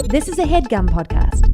This is a HeadGum podcast.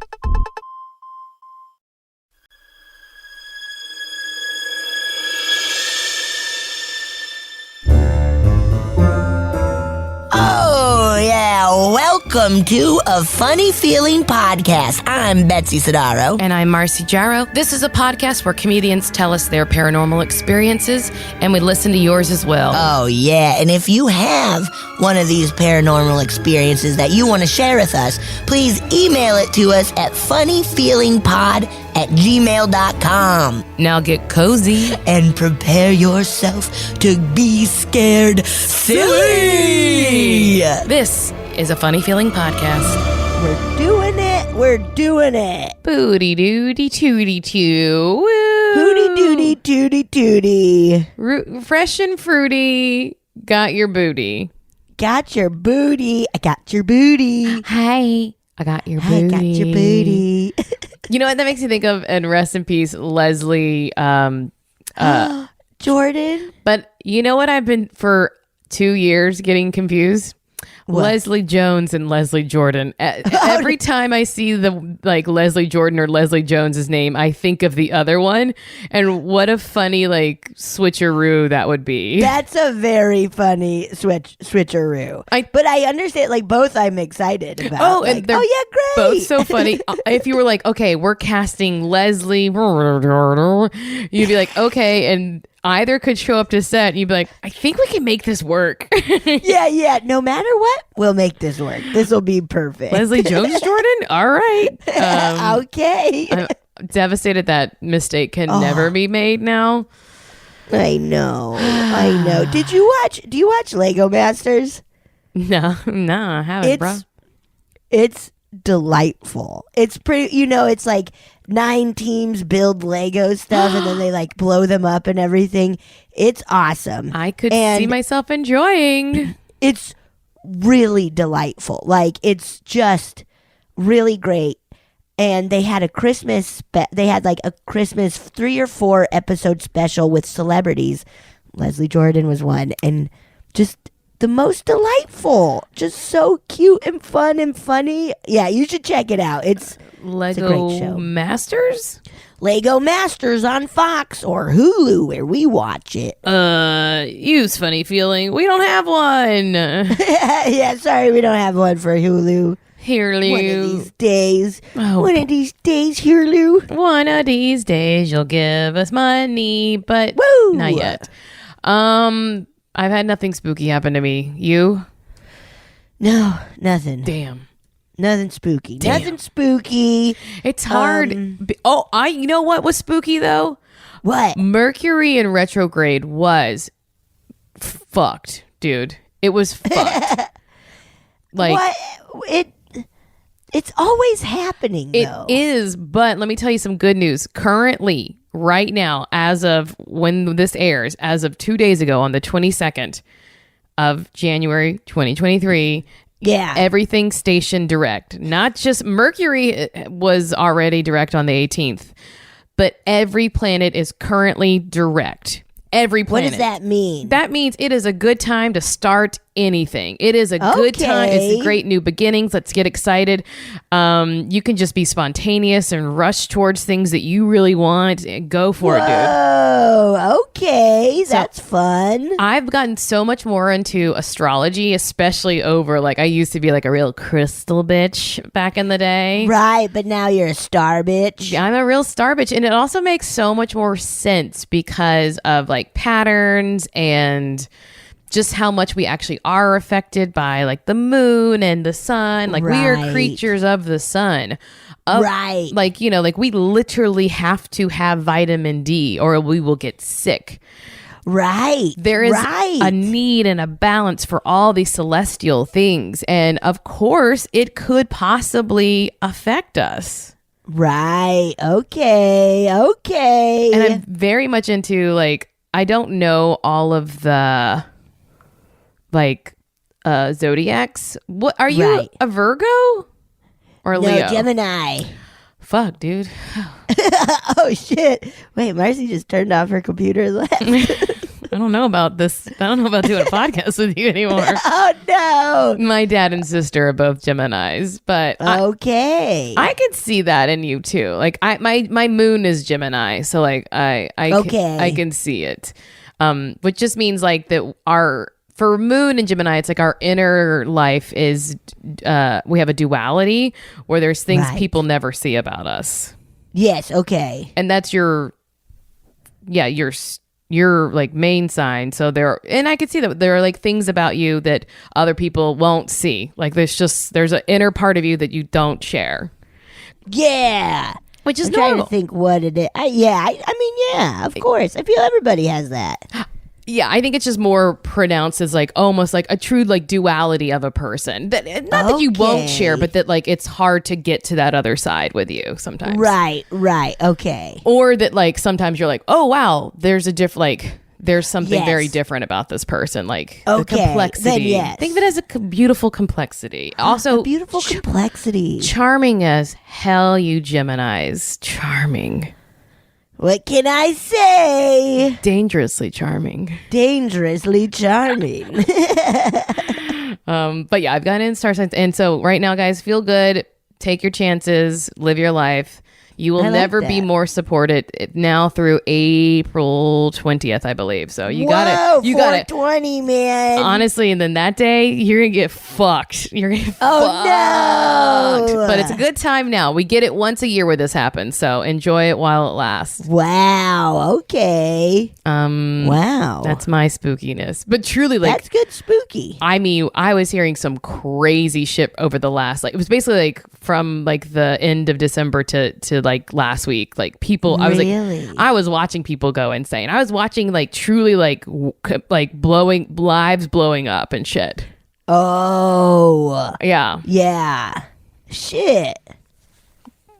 Oh, yeah. Welcome to A Funny Feeling Podcast. I'm Betsy Sidaro. And I'm Marcy Jarrow. This is a podcast where comedians tell us their paranormal experiences, and we listen to yours as well. Oh, yeah. And if you have one of these paranormal experiences that you want to share with us, please email it to us at funnyfeelingpod@gmail.com. Now get cozy. And prepare yourself to be scared silly. This is a Funny Feeling podcast. We're doing it. We're doing it. Booty doody tooty too. Hooty doody tooty tooty. Fresh and fruity. Got your booty. Got your booty. I got your booty. Hi. I got your booty. I got your booty. You know what that makes me think of? And rest in peace, Leslie. Jordan. But you know what I've been for 2 years getting confused? What? Leslie Jones and Leslie Jordan. Every time I see the Leslie Jordan or Leslie Jones's name, I think of the other one, and what a funny switcheroo that would be. That's a very funny switcheroo. But I understand both. I'm excited about. Oh, and they're yeah, great. both so funny. If you were like, okay, we're casting Leslie, you'd be like, okay, and either could show up to set and you'd be like, I think we can make this work. Yeah. No matter what, we'll make this work. This will be perfect. Leslie Jones Jordan? All right. Okay. I'm devastated that mistake can never be made now. I know. Do you watch Lego Masters? No, I haven't, bro. It's delightful. It's pretty, it's like 9 teams build Lego stuff and then they blow them up and everything. It's awesome. I could see myself enjoying. It's really delightful. It's just really great. And they had a Christmas a Christmas 3 or 4 episode special with celebrities. Leslie Jordan was one, and just the most delightful, just so cute and fun and funny. Yeah, you should check it out. It's a great show. Masters? Lego Masters on Fox or Hulu, where we watch it. Use Funny Feeling. We don't have one. Yeah, sorry, we don't have one for Hulu. Here, Lou. One of these days. Oh. One of these days, here, Lou. One of these days you'll give us money, but Woo! not yet. I've had nothing spooky happen to me. You? No, nothing. Damn. Nothing spooky. Damn. Nothing spooky. It's hard. You know what was spooky though? What? Mercury in retrograde was fucked, dude. It was fucked. What? It's always happening, though. It is, but let me tell you some good news. Currently, right now, as of when this airs, as of 2 days ago on the 22nd of January 2023, yeah, everything's stationed direct. Not just Mercury was already direct on the 18th, but every planet is currently direct. Every planet. What does that mean? That means it is a good time to start anything. It is a good time. It's a great new beginnings. Let's get excited. You can just be spontaneous and rush towards things that you really want. Go for it, dude. Oh, okay. That's fun. I've gotten so much more into astrology, especially over I used to be a real crystal bitch back in the day. Right, but now you're a star bitch. I'm a real star bitch. And it also makes so much more sense because of patterns and just how much we actually are affected by the moon and the sun. We are creatures of the sun. Right. We literally have to have vitamin D or we will get sick. Right. There is a need and a balance for all these celestial things. And of course, it could possibly affect us. Right. Okay. And I'm very much into I don't know all of the zodiacs. What are you, a Virgo or a Leo? No, Gemini. Fuck, dude. Oh shit! Wait, Marcy just turned off her computer and left. I don't know about this. I don't know about doing a podcast with you anymore. Oh no. My dad and sister are both Geminis, but Okay. I could see that in you too. Like my moon is Gemini, so like I can see it. Which just means like that for moon and Gemini, it's like our inner life is we have a duality where there's things people never see about us. Yes, okay. And that's your like main sign. So and I could see that there are like things about you that other people won't see. Like there's an inner part of you that you don't share. Yeah. Which is I'm normal. trying to think what it is. I mean, yeah, of course. I feel everybody has that. Yeah, I think it's just more pronounced as like almost like a true like duality of a person. That not that you won't share, but that like it's hard to get to that other side with you sometimes. Right. Okay. Or that like sometimes you're like, oh wow, there's something very different about this person, like the complexity. Then yes. Think of it as a beautiful complexity. Also, a beautiful complexity. Charming as hell, you Geminis. Charming. What can I say? Dangerously charming. Dangerously charming. But yeah, I've gotten in star signs, and so right now, guys, feel good. Take your chances. Live your life. You will never be more supported now through April 20th, I believe. So you got it. 420, man. Honestly, and then that day, you're going to get fucked. You're going to get fucked. No. But it's a good time now. We get it once a year where this happens. So enjoy it while it lasts. Wow. Okay. Wow. That's my spookiness. But truly, like, that's good spooky. I mean, I was hearing some crazy shit over the last, like, it was basically like from like the end of December to like last week, like people, Really? I was watching people go insane. I was watching like truly like lives blowing up and shit. Oh. Yeah. Yeah. Shit.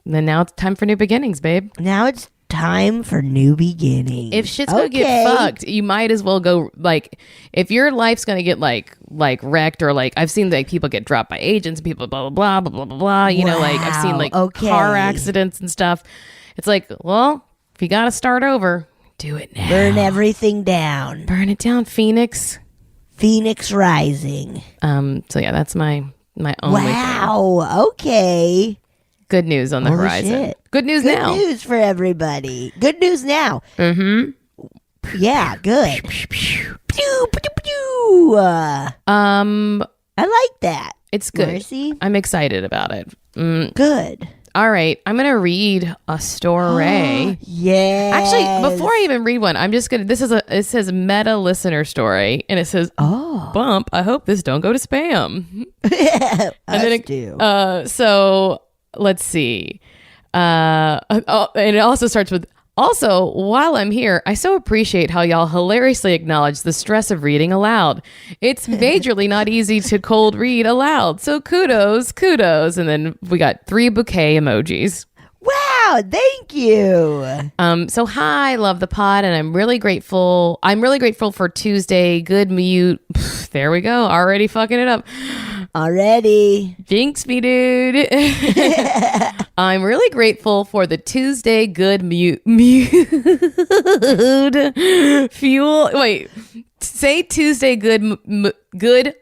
And then now it's time for new beginnings, babe. Now it's time for new beginnings. If shit's gonna get fucked, you might as well go, like, if your life's gonna get like wrecked, or like I've seen like people get dropped by agents, people blah blah blah blah blah blah. You know, like I've seen like car accidents and stuff. It's like, well, if you gotta start over, do it now. Burn everything down. Burn it down, Phoenix. Phoenix Rising. So yeah, that's my only thing. Wow. Okay. Good news on the horizon. Shit. Good news now. Good news for everybody. Good news now. Mm-hmm. Yeah, good. Pew, pew, pew, pew. I like that. It's good. Mercy. I'm excited about it. Good. All right, I'm gonna read a story. Yeah. Actually, before I even read one, I'm just gonna. It says meta listener story, and it says, bump. I hope this don't go to spam. And then it do. So let's see. And it also starts with, also, while I'm here, I so appreciate how y'all hilariously acknowledge the stress of reading aloud. It's majorly not easy to cold read aloud. So kudos. And then we got 3 bouquet emojis. Wow, thank you. So hi, love the pod, and I'm really grateful for Tuesday. Good mute. There we go. Already fucking it up. Already. Jinx me, dude. I'm really grateful for the Tuesday good mood fuel. Wait, say Tuesday good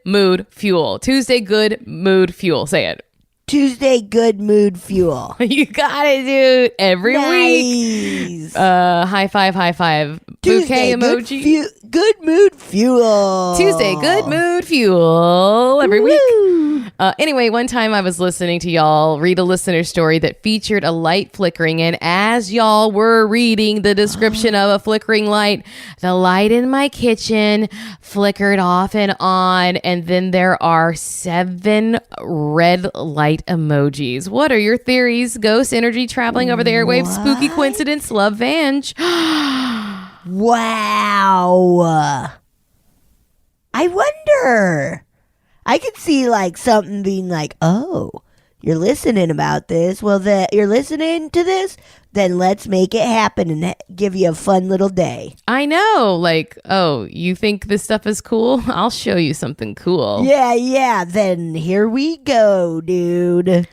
mood fuel. Tuesday good mood fuel. Say it. Tuesday good mood fuel. You got it, dude. Every week. High five. Tuesday, bouquet emoji. Good mood fuel. Tuesday, good mood fuel every week. Anyway, one time I was listening to y'all read a listener story that featured a light flickering, and as y'all were reading the description of a flickering light, the light in my kitchen flickered off and on, and then there are 7 red light emojis. What are your theories? Ghost energy traveling over the airwaves? Spooky coincidence? Love, Vange. Wow. I wonder. I could see like something being like, oh, you're listening about this. Well, you're listening to this? Then let's make it happen and give you a fun little day. I know. Like, oh, you think this stuff is cool? I'll show you something cool. Yeah. Then here we go, dude.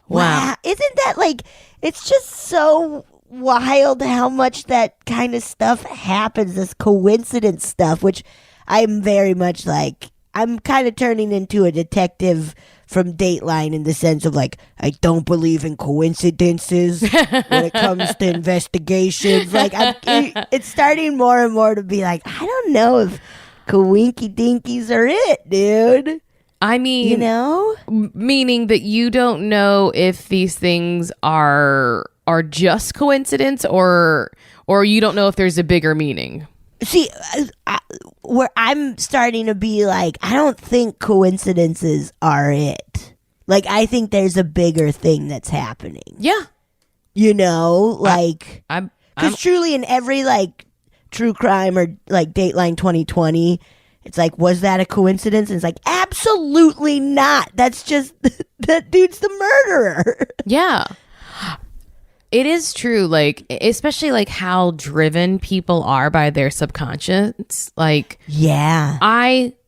Wow. Isn't that like, it's just so wild how much that kind of stuff happens, this coincidence stuff, which I'm very much like, I'm kind of turning into a detective from Dateline in the sense of like, I don't believe in coincidences when it comes to investigations. Like, it's starting more and more to be like, I don't know if coinky dinkies are it, dude. I mean, you know, meaning that you don't know if these things are just coincidence or you don't know if there's a bigger meaning. See, where I'm starting to be like, I don't think coincidences are it. Like, I think there's a bigger thing that's happening. Yeah. You know, like, I'm because truly in every like true crime or like Dateline 2020, it's like, was that a coincidence? And it's like, absolutely not. That's just, that dude's the murderer. Yeah. It is true, like, especially like how driven people are by their subconscious. Like, yeah,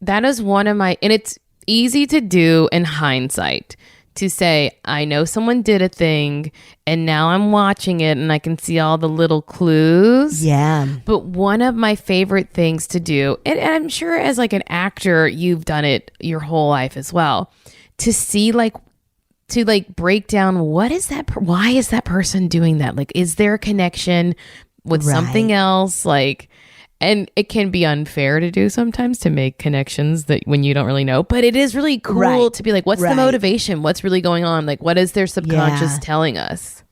that is one of my, and it's easy to do in hindsight to say, I know someone did a thing and now I'm watching it and I can see all the little clues. Yeah. But one of my favorite things to do, and I'm sure as like an actor, you've done it your whole life as well, to see like, to like break down what is that, why is that person doing that? Like, is there a connection with something else? Like, and it can be unfair to do sometimes to make connections that when you don't really know, but it is really cool to be like, what's the motivation? What's really going on? Like, what is their subconscious telling us?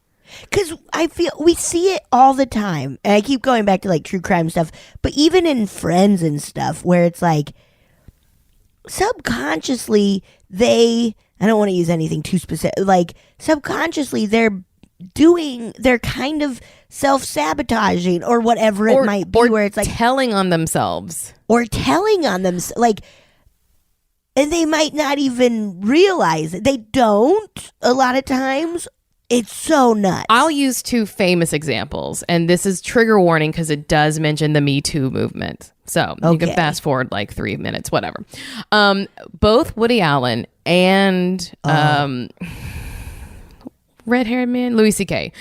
Because I feel we see it all the time. And I keep going back to like true crime stuff, but even in Friends and stuff where it's like subconsciously I don't want to use anything too specific. Like, subconsciously, they're kind of self-sabotaging or whatever it might be, where it's like telling on themselves. Like, and they might not even realize it. They don't a lot of times. It's so nuts. I'll use two famous examples, and this is trigger warning because it does mention the Me Too movement. So you can fast forward like 3 minutes, whatever. Both Woody Allen and red-haired man, Louis C.K.,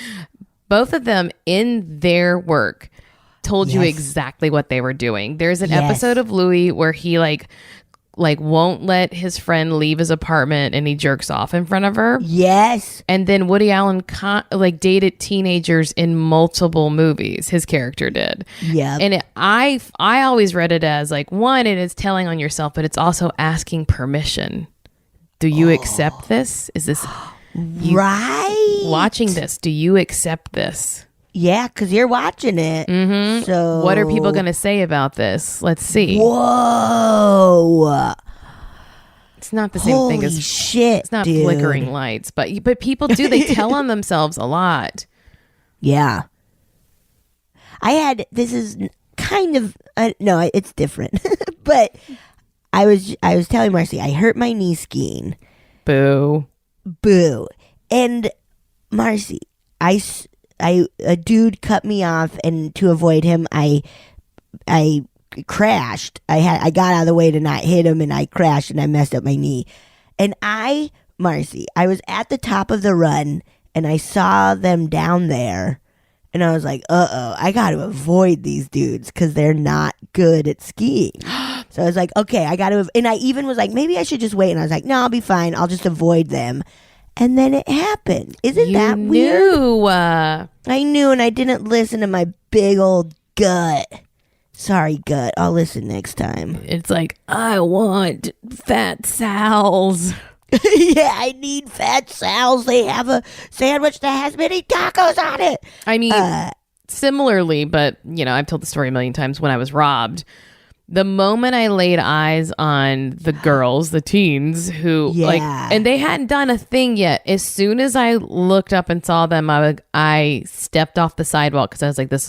both of them in their work told you exactly what they were doing. There's an episode of Louis where he like won't let his friend leave his apartment and he jerks off in front of her. Yes. And then Woody Allen dated teenagers in multiple movies. His character did. Yeah. And I always read it as like, one, it is telling on yourself, but it's also asking permission. Do you accept this? Is this right? Watching this, do you accept this? Yeah, because you're watching it. Mm-hmm. So what are people going to say about this? Let's see. Whoa. It's not the same thing as shit. It's not dude. flickering lights, but people do. They tell on themselves a lot. Yeah. This is kind of no, it's different. But I was telling Marcy I hurt my knee skiing. Boo. And Marcy, a dude cut me off, and to avoid him, I crashed. I got out of the way to not hit him, and I crashed, and I messed up my knee. And Marcy, I was at the top of the run, and I saw them down there, and I was like, I got to avoid these dudes because they're not good at skiing. So I was like, okay, I got to, and I even was like, maybe I should just wait. And I was like, no, I'll be fine. I'll just avoid them. And then it happened. Isn't that weird? I knew, and I didn't listen to my big old gut. Sorry, gut. I'll listen next time. It's like, I want Fat Sal's. Yeah, I need Fat Sal's. They have a sandwich that has many tacos on it. I mean, similarly, but, I've told the story a million times when I was robbed. The moment I laid eyes on the girls, the teens who and they hadn't done a thing yet. As soon as I looked up and saw them, I stepped off the sidewalk because I was like, this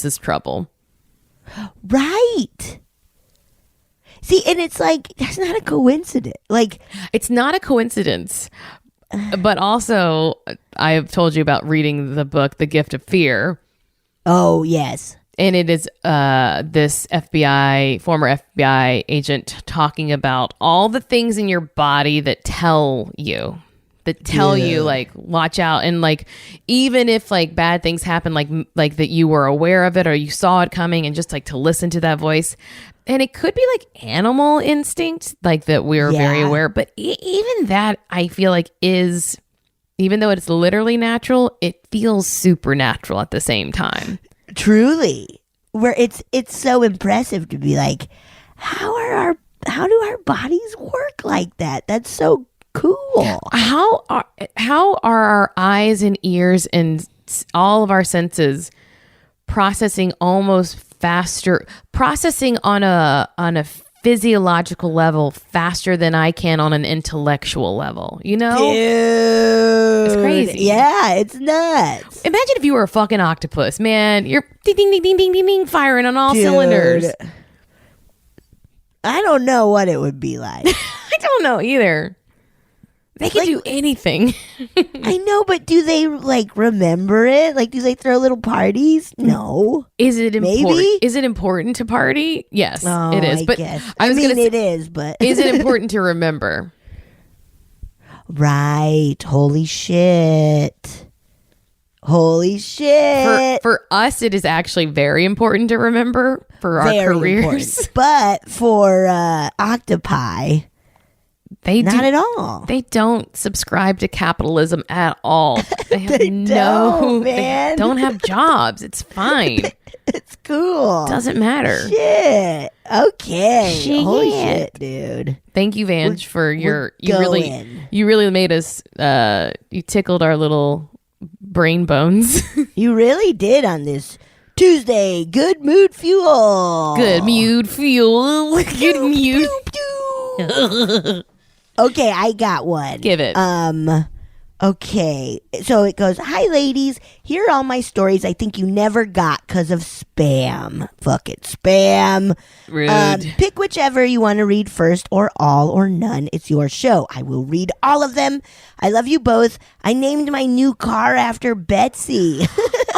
is trouble. Right. See, and it's like, that's not a coincidence. Like, it's not a coincidence. But also, I've told you about reading the book, The Gift of Fear. Oh, yes. And it is this former FBI agent talking about all the things in your body that tell you that tell you like watch out, and like even if like bad things happen, like that you were aware of it or you saw it coming, and just like to listen to that voice. And it could be like animal instinct, like that we're very aware, but even that I feel like is, even though it's literally natural, it feels supernatural at the same time. Truly, where it's so impressive to be like, how do our bodies work like that? That's so cool. How are our eyes and ears and all of our senses processing almost faster, processing on a physiological level faster than I can on an intellectual level, you know? Dude, it's crazy. Yeah, it's nuts. Imagine if you were a fucking octopus, man. You're ding ding ding ding ding ding ding firing on all cylinders. I don't know what it would be like. I don't know either. They can do anything. I know, but do they like remember it? Like, do they throw little parties? No. Is it important? Maybe? Is it important to party? Yes, it is. But guess. I was mean, it is, but is it important to remember? Right. Holy shit. Holy shit. For us, it is actually very important to remember for our careers. Important. But for octopi, not at all. They don't subscribe to capitalism at all. They have they don't have jobs. It's fine. It's cool. Doesn't matter. Shit. Okay. Shit. Holy shit, dude. Thank you, Vange, for you really made us you tickled our little brain bones. You really did on this Tuesday. Good mood fuel. Good mood fuel. Good mood. Okay, I got one. Give it. Okay, so it goes, hi ladies, here are all my stories I think you never got because of spam. Fuck it, spam. Rude. Pick whichever you want to read first, or all or none. It's your show. I will read all of them. I love you both. I named my new car after Betsy.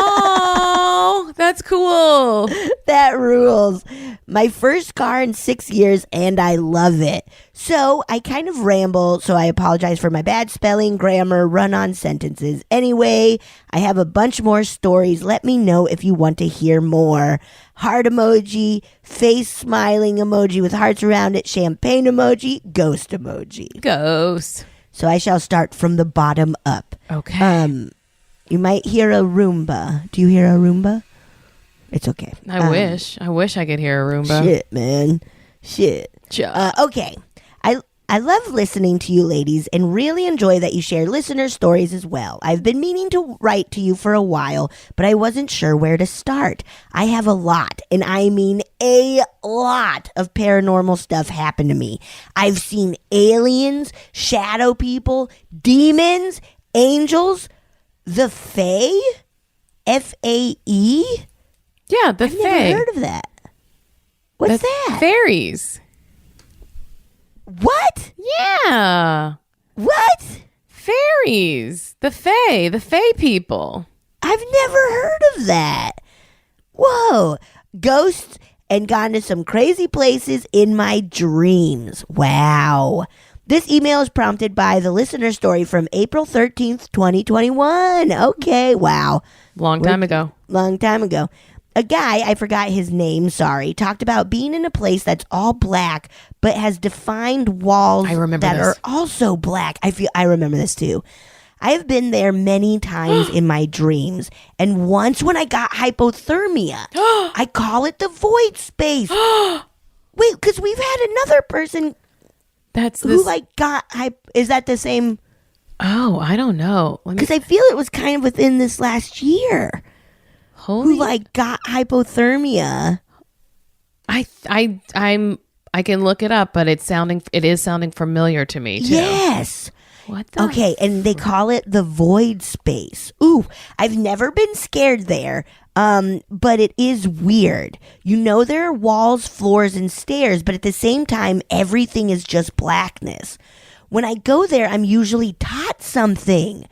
Oh, that's cool. That rules. My first car in 6 years, and I love it. So I kind of ramble, so I apologize for my bad spelling, grammar, run-on sentences. Anyway, I have a bunch more stories. Let me know if you want to hear more. Heart emoji, face smiling emoji with hearts around it, champagne emoji, ghost emoji. Ghost. So I shall start from the bottom up. Okay. You might hear a Roomba. Do you hear a Roomba? It's okay. I wish I could hear a Roomba. Shit, man. Shit. Okay. I love listening to you ladies and really enjoy that you share listener stories as well. I've been meaning to write to you for a while, but I wasn't sure where to start. I have a lot, and I mean a lot of paranormal stuff happen to me. I've seen aliens, shadow people, demons, angels, the Fae, F-A-E. Yeah, the I've Fae. never heard of that. What's that? Fairies. What? Yeah. What? Fairies. The Fae people. I've never heard of that. Whoa. Ghosts and gone to some crazy places in my dreams. Wow. This email is prompted by the listener story from April 13th, 2021. Okay, wow. Long time ago. A guy, I forgot his name, sorry, talked about being in a place that's all black but has defined walls that are also black. I remember this too. I have been there many times in my dreams, and once when I got hypothermia, I call it the void space. Wait, because we've had another person is that the same? Oh, I don't know. Because I feel it was kind of within this last year. Who got hypothermia. I can look it up, but it is sounding familiar to me too. Yes. What the Okay, and they call it the void space. Ooh, I've never been scared there. But it is weird. You know, there are walls, floors, and stairs, but at the same time, everything is just blackness. When I go there, I'm usually taught something.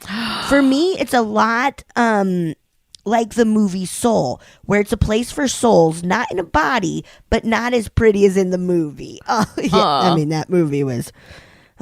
For me, it's a lot, like the movie Soul, where it's a place for souls, not in a body, but not as pretty as in the movie. Oh, yeah. I mean, that movie was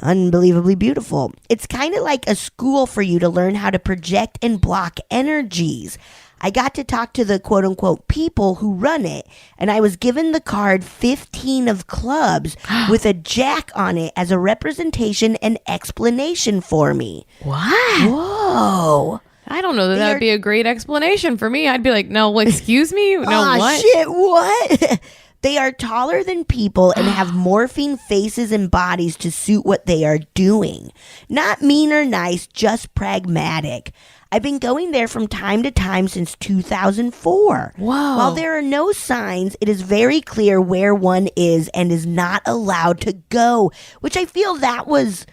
unbelievably beautiful. It's kind of like a school for you to learn how to project and block energies. I got to talk to the quote-unquote people who run it, and I was given the card 15 of clubs with a jack on it as a representation and explanation for me. What? Whoa. I don't know that would be a great explanation for me. I'd be like, no, excuse me? No, what? Shit, what? They are taller than people and have morphing faces and bodies to suit what they are doing. Not mean or nice, just pragmatic. I've been going there from time to time since 2004. Whoa. While there are no signs, it is very clear where one is and is not allowed to go, which I feel that was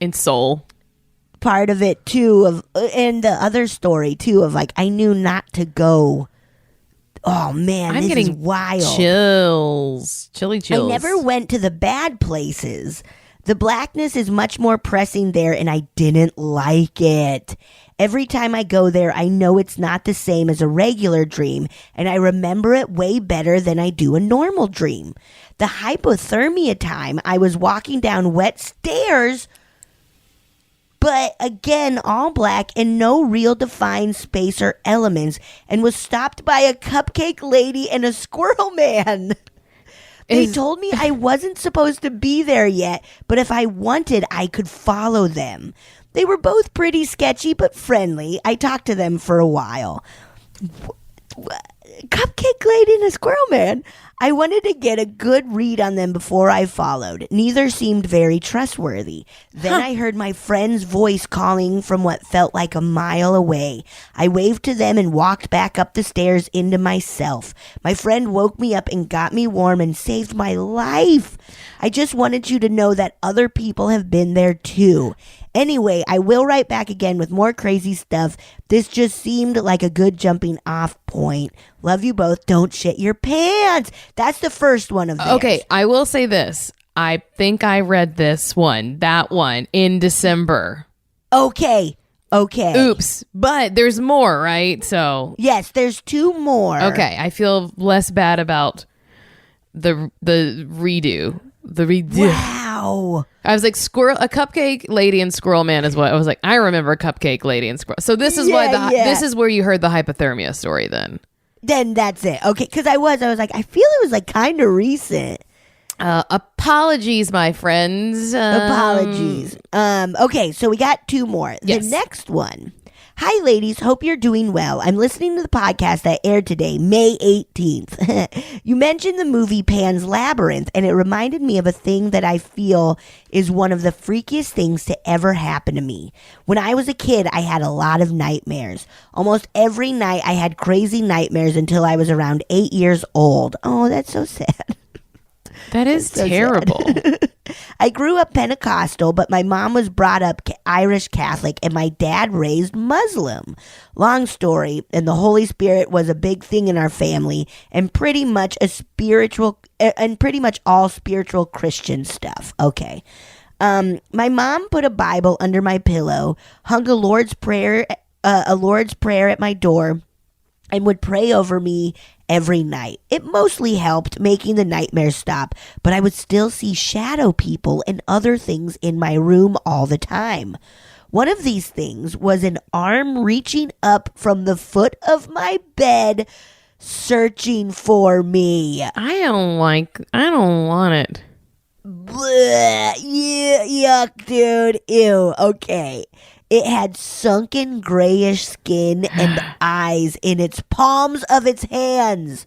in Seoul. Part of it too, and the other story too of like I knew not to go. Oh man, I'm this getting is wild. Chilly chills. I never went to the bad places. The blackness is much more pressing there, and I didn't like it. Every time I go there, I know it's not the same as a regular dream, and I remember it way better than I do a normal dream. The hypothermia time, I was walking down wet stairs, but again, all black and no real defined space or elements, and was stopped by a cupcake lady and a squirrel man. They told me I wasn't supposed to be there yet, but if I wanted, I could follow them. They were both pretty sketchy but friendly. I talked to them for a while. Cupcake lady and a squirrel man. I wanted to get a good read on them before I followed. Neither seemed very trustworthy. Then I heard my friend's voice calling from what felt like a mile away. I waved to them and walked back up the stairs into myself. My friend woke me up and got me warm and saved my life. I just wanted you to know that other people have been there too. Anyway, I will write back again with more crazy stuff. This just seemed like a good jumping off point. Love you both. Don't shit your pants. That's the first one of theirs. Okay, I will say this. I think I read that one, in December. Okay. Oops. But there's more, right? So yes, there's two more. Okay, I feel less bad about the redo. Wow. I was like, a cupcake lady and squirrel man is what I was like. I remember cupcake lady and squirrel. So this is this is where you heard the hypothermia story then. Then that's it. Okay, because I was like, I feel it was like kind of recent. Apologies, my friends. Apologies. Okay, so we got two more. Yes. The next one. Hi, ladies. Hope you're doing well. I'm listening to the podcast that aired today, May 18th. You mentioned the movie Pan's Labyrinth, and it reminded me of a thing that I feel is one of the freakiest things to ever happen to me. When I was a kid, I had a lot of nightmares. Almost every night, I had crazy nightmares until I was around 8 years old. Oh, that's so sad. That is so terrible. I grew up Pentecostal, but my mom was brought up Irish Catholic and my dad raised Muslim. Long story, and the Holy Spirit was a big thing in our family and pretty much all spiritual Christian stuff. Okay. My mom put a Bible under my pillow, hung a Lord's Prayer at my door, and would pray over me every night. It mostly helped making the nightmares stop, but I would still see shadow people and other things in my room all the time. One of these things was an arm reaching up from the foot of my bed, searching for me. I don't want it. Blech, yeah, yuck, dude. Ew, okay. It had sunken grayish skin and eyes in its palms of its hands.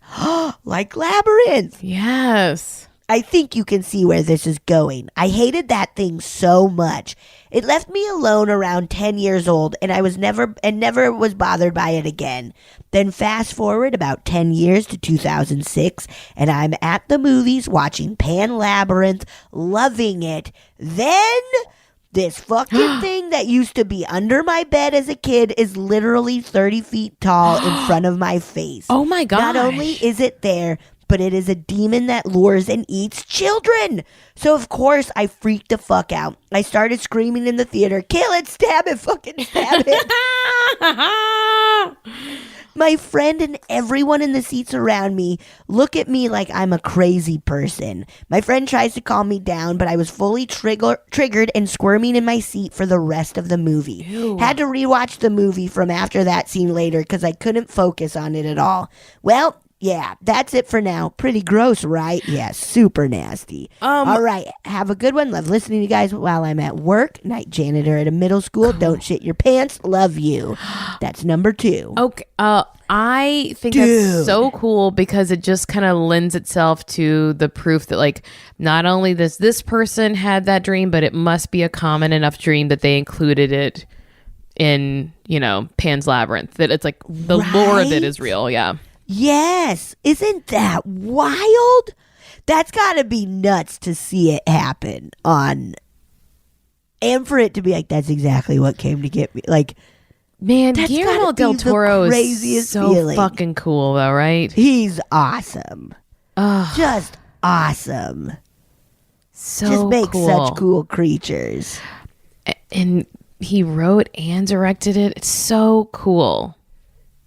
Like Labyrinth. Yes. I think you can see where this is going. I hated that thing so much. It left me alone around 10 years old, and I was never was bothered by it again. Then fast forward about 10 years to 2006, and I'm at the movies watching Pan Labyrinth, loving it. Then this fucking thing that used to be under my bed as a kid is literally 30 feet tall in front of my face. Oh my gosh. Not only is it there, but it is a demon that lures and eats children. So of course I freaked the fuck out. I started screaming in the theater, kill it, stab it, fucking stab it. My friend and everyone in the seats around me look at me like I'm a crazy person. My friend tries to calm me down, but I was fully triggered and squirming in my seat for the rest of the movie. Ew. Had to rewatch the movie from after that scene later because I couldn't focus on it at all. Well, yeah, that's it for now. Pretty gross, right? Yeah, super nasty. All right, have a good one. Love listening to you guys while I'm at work. Night janitor at a middle school. Don't shit your pants. Love you. That's number 2. Okay. I think Dude. that's so cool because it just kind of lends itself to the proof that like not only this person had that dream, but it must be a common enough dream that they included it in, Pan's Labyrinth. That it's like the lore of it is real. Yeah. Yes. Isn't that wild? That's got to be nuts to see it happen on. And for it to be like, that's exactly what came to get me. Like, man, that's Guillermo gotta del be the Toro is craziest so feeling. fucking cool, though, right? He's awesome. Ugh, Just awesome. so Just make cool. such cool creatures. And he wrote and directed it. It's so cool.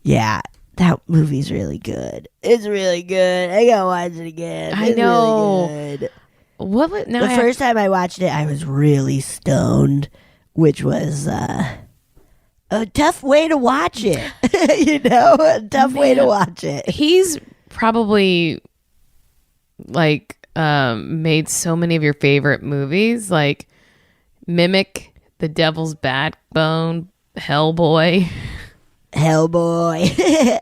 Yeah. That movie's really good. It's really good. I gotta watch it again. I It's know. Really good. What would now? The first time I watched it, I was really stoned, which was a tough way to watch it. A tough way to watch it. He's probably like made so many of your favorite movies, like Mimic, The Devil's Backbone, Hellboy. Hellboy.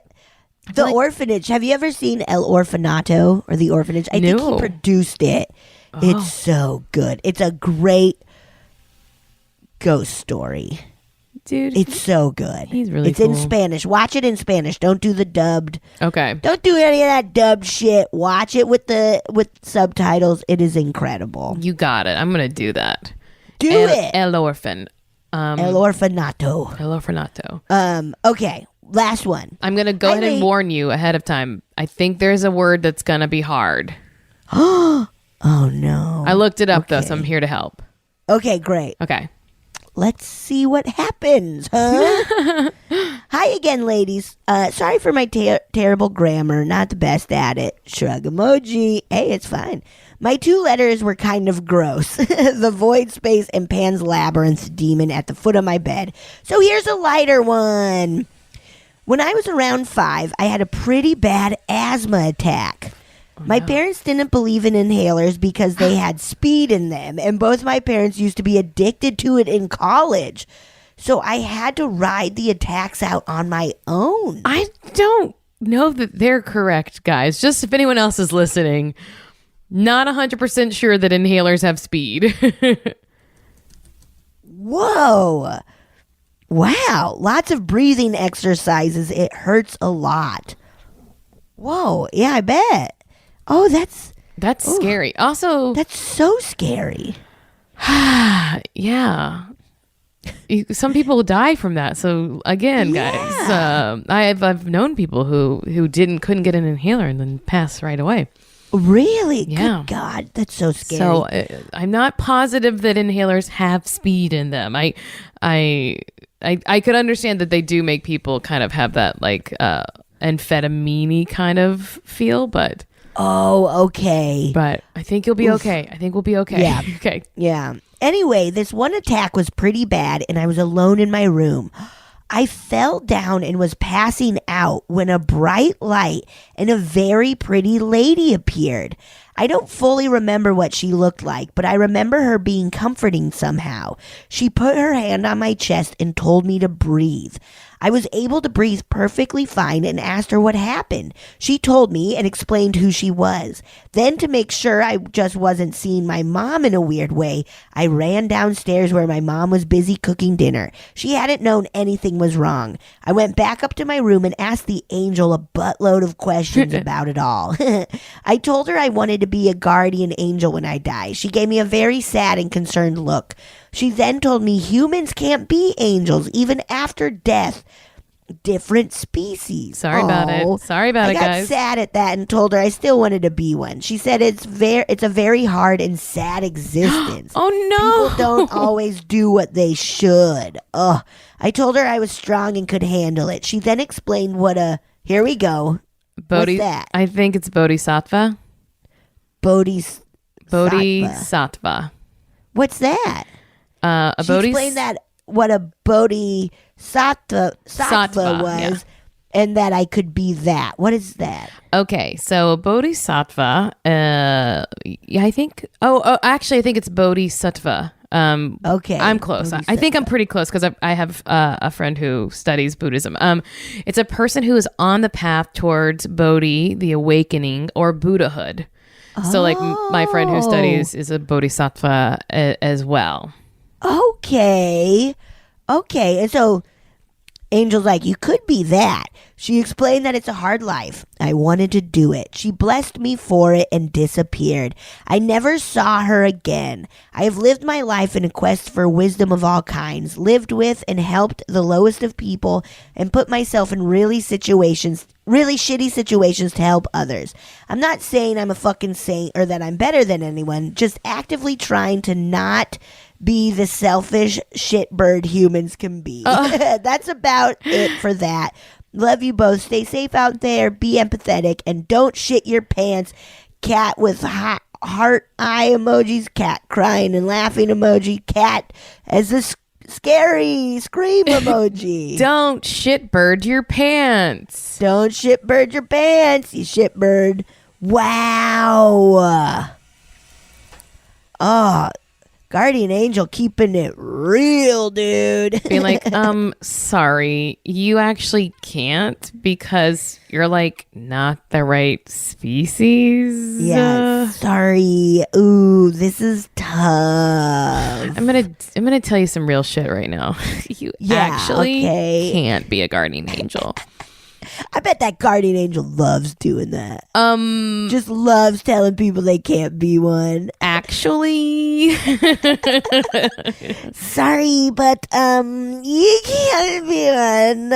The Orphanage. Have you ever seen El Orfanato or The Orphanage? I think he No. produced it. It's so good. It's a great ghost story. Dude, It's so good. He's really It's in cool. Spanish. Watch it in Spanish. Don't do the dubbed. okay. Don't do any of that dubbed shit. Watch it with subtitles. It is incredible. You got it. I'm gonna do that. Do it. El Orphan. El Orfanato. El Orfanato. Okay. Last one. I'm gonna go ahead and warn you ahead of time. I think there's a word that's gonna be hard. Oh no. I looked it up though, Okay. so I'm here to help. Okay, great. Okay. Let's see what happens, huh? Hi again, ladies. Sorry for my terrible grammar. Not the best at it. Shrug emoji. Hey, it's fine. My 2 letters were kind of gross. The void space and Pan's Labyrinth demon at the foot of my bed. So here's a lighter one. When I was around 5, I had a pretty bad asthma attack. My parents didn't believe in inhalers because they had speed in them, and both my parents used to be addicted to it in college. So I had to ride the attacks out on my own. I don't know that they're correct, guys. Just if anyone else is listening, not 100% sure that inhalers have speed. Whoa. Wow. Lots of breathing exercises. It hurts a lot. Whoa. Yeah, I bet. Oh, That's scary. Also, that's so scary. yeah. Some people die from that. So again, guys, I've known people who couldn't get an inhaler and then pass right away. Really? Yeah. Good God, that's so scary. So I'm not positive that inhalers have speed in them. I could understand that they do make people kind of have that like amphetamine kind of feel, but okay. But I think you'll be okay. I think we'll be okay. Yeah. Okay. Yeah. Anyway, this one attack was pretty bad, and I was alone in my room. I fell down and was passing out when a bright light and a very pretty lady appeared. I don't fully remember what she looked like, but I remember her being comforting somehow. She put her hand on my chest and told me to breathe. I was able to breathe perfectly fine and asked her what happened. She told me and explained who she was. Then, to make sure I just wasn't seeing my mom in a weird way, I ran downstairs where my mom was busy cooking dinner. She hadn't known anything was wrong. I went back up to my room and asked the angel a buttload of questions about it all. I told her I wanted to be a guardian angel when I die. She gave me a very sad and concerned look. She then told me humans can't be angels even after death. different species. Sorry about it. Sorry about it, I got guys. sad at that and told her I still wanted to be one. She said it's a very hard and sad existence. Oh no. People don't always do what they should. Ugh. I told her I was strong and could handle it. She then explained what a here we go. What's that? I think it's bodhisattva. Bodhisattva. What's that? A She explained that what a bodhisattva Sattva, was, yeah. and that I could be that. What is that? Okay, so a bodhisattva. I think. Actually, I think it's bodhisattva. Okay, I'm close. I think I'm pretty close because I have a friend who studies Buddhism. It's a person who is on the path towards Bodhi, the awakening, or Buddhahood. So, like, my friend who studies is a bodhisattva as well. Okay. And so Angel's like, you could be that. She explained that it's a hard life. I wanted to do it. She blessed me for it and disappeared. I never saw her again. I have lived my life in a quest for wisdom of all kinds, lived with and helped the lowest of people, and put myself in really shitty situations to help others. I'm not saying I'm a fucking saint or that I'm better than anyone, just actively trying to not be the selfish shitbird humans can be. That's about it for that. Love you both. Stay safe out there. Be empathetic and don't shit your pants. Cat with heart eye emojis. Cat crying and laughing emoji. Cat as a scary scream emoji. Don't shitbird your pants. Don't shitbird your pants, you shitbird. Wow. Oh, Guardian Angel keeping it real, dude. Being like, sorry, you actually can't because you're like not the right species. Yeah, sorry. Ooh, this is tough. I'm gonna tell you some real shit right now. You actually can't be a guardian angel. I bet that Guardian Angel loves doing that. Just loves telling people they can't be one. Actually, sorry, but you can't be one.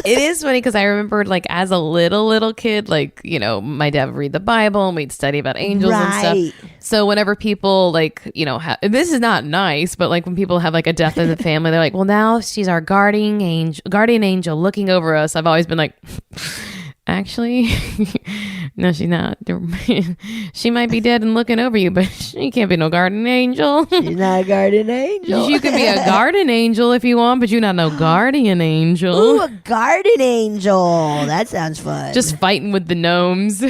it is funny because I remember, like, as a little kid, like, you know, my dad would read the Bible and we'd study about angels and stuff. So whenever people, like, you know, this is not nice, but like when people have like a death in the family, they're like, well, now she's our guardian angel looking over us. I've always been like, actually, no, she's not. She might be dead and looking over you, but she can't be no guardian angel. She's not a guardian angel. You can be a garden angel if you want, but you're not no guardian angel. Ooh, a garden angel. That sounds fun. Just fighting with the gnomes.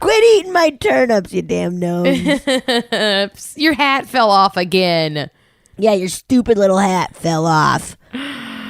Quit eating my turnips, you damn gnomes. Your hat fell off again. Yeah, your stupid little hat fell off.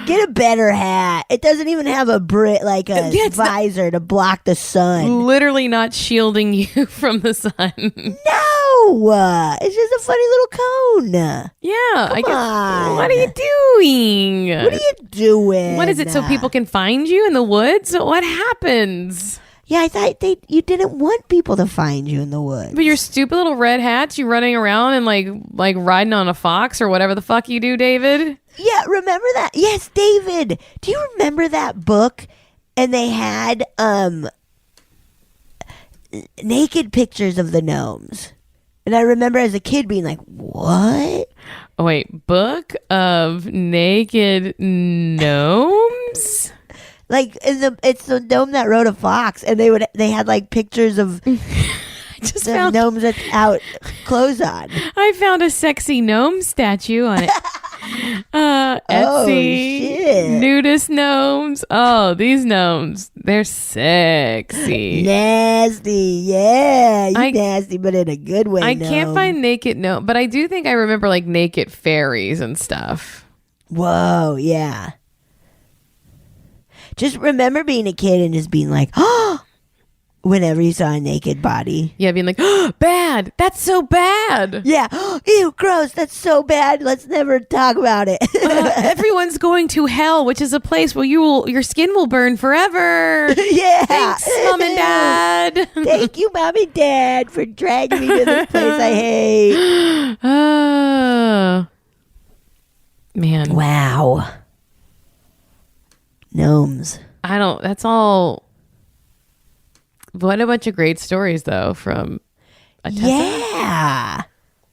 Get a better hat. It doesn't even have a visor to block the sun. Literally not shielding you from the sun. No, it's just a funny little cone. Yeah, Come on. What are you doing? What are you doing? What is it? So people can find you in the woods? What happens? Yeah, I thought you didn't want people to find you in the woods. But your stupid little red hats, you running around and like riding on a fox or whatever the fuck you do, David. Yeah, remember that? Yes, David. Do you remember that book? And they had naked pictures of the gnomes. And I remember as a kid being like, what? Oh, wait, book of naked gnomes? Like it's the gnome that rode a fox, and they had like pictures of the gnomes without clothes on. I found a sexy gnome statue on it. Etsy, oh, shit. Nudist gnomes. Oh, these gnomes, they're sexy. Nasty, yeah, nasty, but in a good way. I can't find naked gnome, but I do think I remember like naked fairies and stuff. Whoa, yeah. Just remember being a kid and just being like, oh, whenever you saw a naked body. Yeah, being like, oh, bad. That's so bad. Yeah. Ew, gross. That's so bad. Let's never talk about it. Everyone's going to hell, which is a place where your skin will burn forever. Yeah. Thanks, Mom and Dad. Thank you, Mom and Dad, for dragging me to this place I hate. Oh, man. Wow. Gnomes. That's all. What a bunch of great stories, though, from Atessa. Yeah.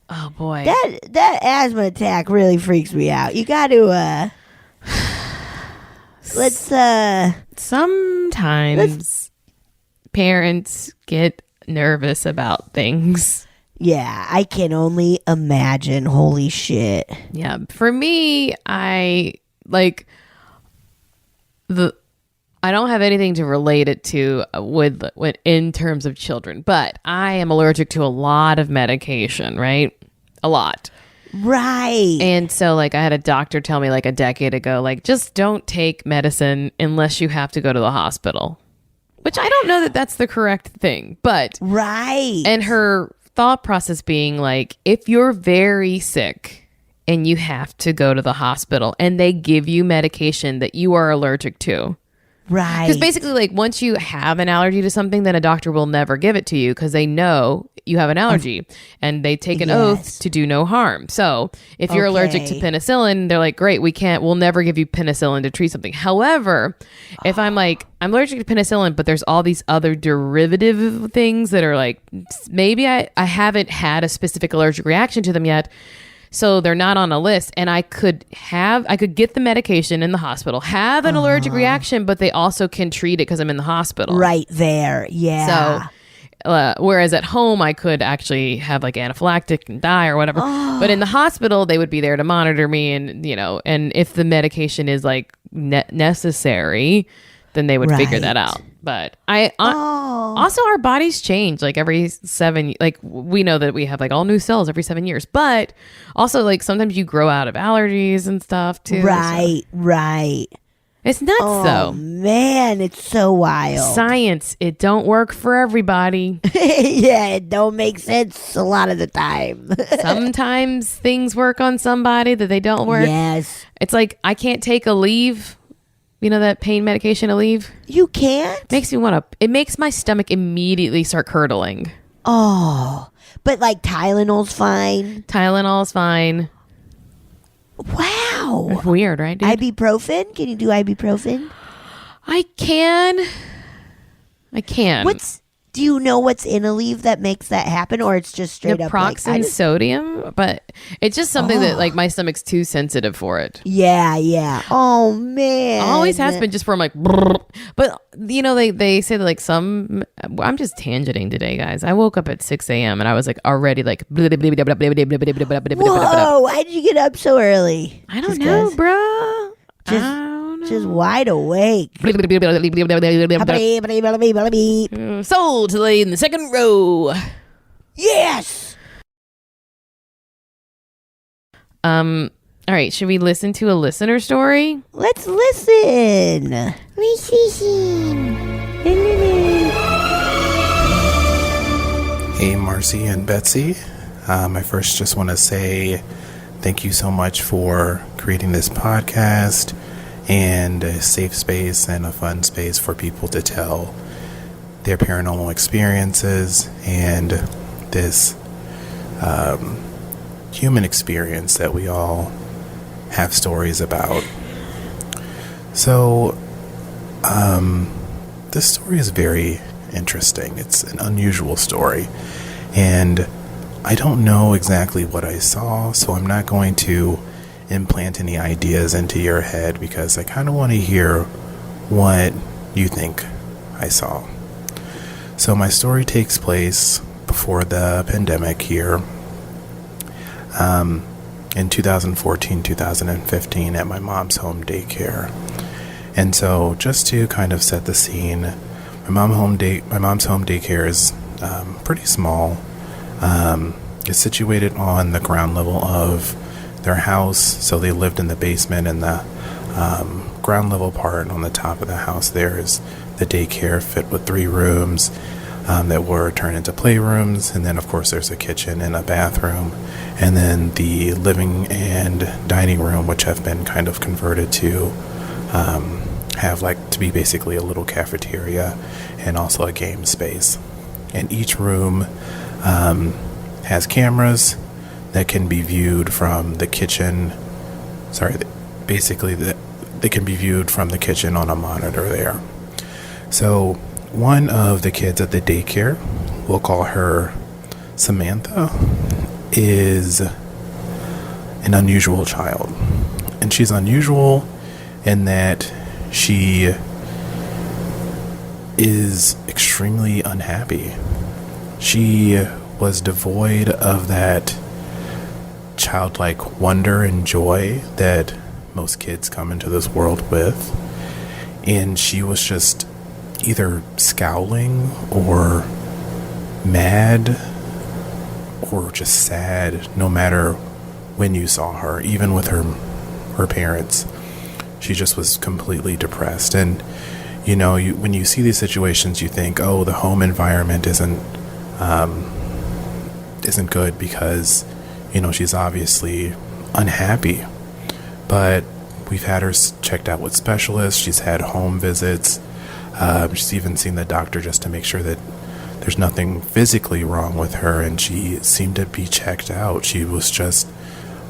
Oh, boy. That asthma attack really freaks me out. You got to, Sometimes parents get nervous about things. Yeah, I can only imagine. Holy shit. Yeah. For me, I don't have anything to relate it to with in terms of children, but I am allergic to a lot of medication, right? A lot. Right. And so I had a doctor tell me a decade ago, just don't take medicine unless you have to go to the hospital, which I don't know that that's the correct thing, but. Right. And her thought process being if you're very sick and you have to go to the hospital and they give you medication that you are allergic to. Right. Because basically, once you have an allergy to something, then a doctor will never give it to you because they know you have an allergy and they take an oath to do no harm. So if you're allergic to penicillin, they're like, great, we'll never give you penicillin to treat something. However, if I'm I'm allergic to penicillin, but there's all these other derivative things that are maybe I haven't had a specific allergic reaction to them yet. So they're not on a list, and I could get the medication in the hospital, have an allergic reaction, but they also can treat it because I'm in the hospital. Right there. Yeah. So, whereas at home, I could actually have anaphylactic and die or whatever. But in the hospital, they would be there to monitor me, and and if the medication is necessary, then they would figure that out. But also our bodies change every 7, we know that we have all new cells every 7 years, but also sometimes you grow out of allergies and stuff too. Right. So. Right. It's nuts though. Man, it's so wild. Science, it don't work for everybody. Yeah, it don't make sense a lot of the time. Sometimes things work on somebody that they don't work. Yes. It's I can't take a leave. You know that pain medication, Aleve? You can't? It makes my stomach immediately start curdling. Oh, but Tylenol's fine. Tylenol's fine. Wow. Weird, right, dude? Ibuprofen? Can you do ibuprofen? I can. Do you know what's in Aleve that makes that happen, or it's just straight up naproxen sodium? But it's just something that my stomach's too sensitive for it. Yeah. Oh man, Always has been just from but they say that some. I'm just tangenting today, guys. I woke up at 6 a.m. and I was already Whoa! Why did you get up so early? I don't know, bro. Just wide awake. Sold today in the second row. Yes. All right, should we listen to a listener story? Let's listen. Hey, Marcy and Betsy. I first just want to say thank you so much for creating this podcast and a safe space and a fun space for people to tell their paranormal experiences and this human experience that we all have stories about. So, this story is very interesting. It's an unusual story, and I don't know exactly what I saw, so I'm not going to implant any ideas into your head because I kind of want to hear what you think I saw. So my story takes place before the pandemic here in 2014, 2015 at my mom's home daycare. And so just to kind of set the scene, my mom's home daycare is pretty small. It's situated on the ground level of their house, so they lived in the basement, and the ground level part on the top of the house there is the daycare, fit with 3 rooms that were turned into playrooms, and then of course there's a kitchen and a bathroom, and then the living and dining room, which have been kind of converted to have to be basically a little cafeteria and also a game space. And each room has cameras that can be viewed from the kitchen. Basically they can be viewed from the kitchen on a monitor there. So one of the kids at the daycare, we'll call her Samantha, is an unusual child. And she's unusual in that she is extremely unhappy. She was devoid of that childlike wonder and joy that most kids come into this world with. And she was just either scowling or mad or just sad no matter when you saw her, even with her parents. She just was completely depressed. And you know, when you see these situations, you think, oh, the home environment isn't good because, you know, she's obviously unhappy. But we've had her checked out with specialists. She's had home visits. She's even seen the doctor just to make sure that there's nothing physically wrong with her, and she seemed to be checked out. She was just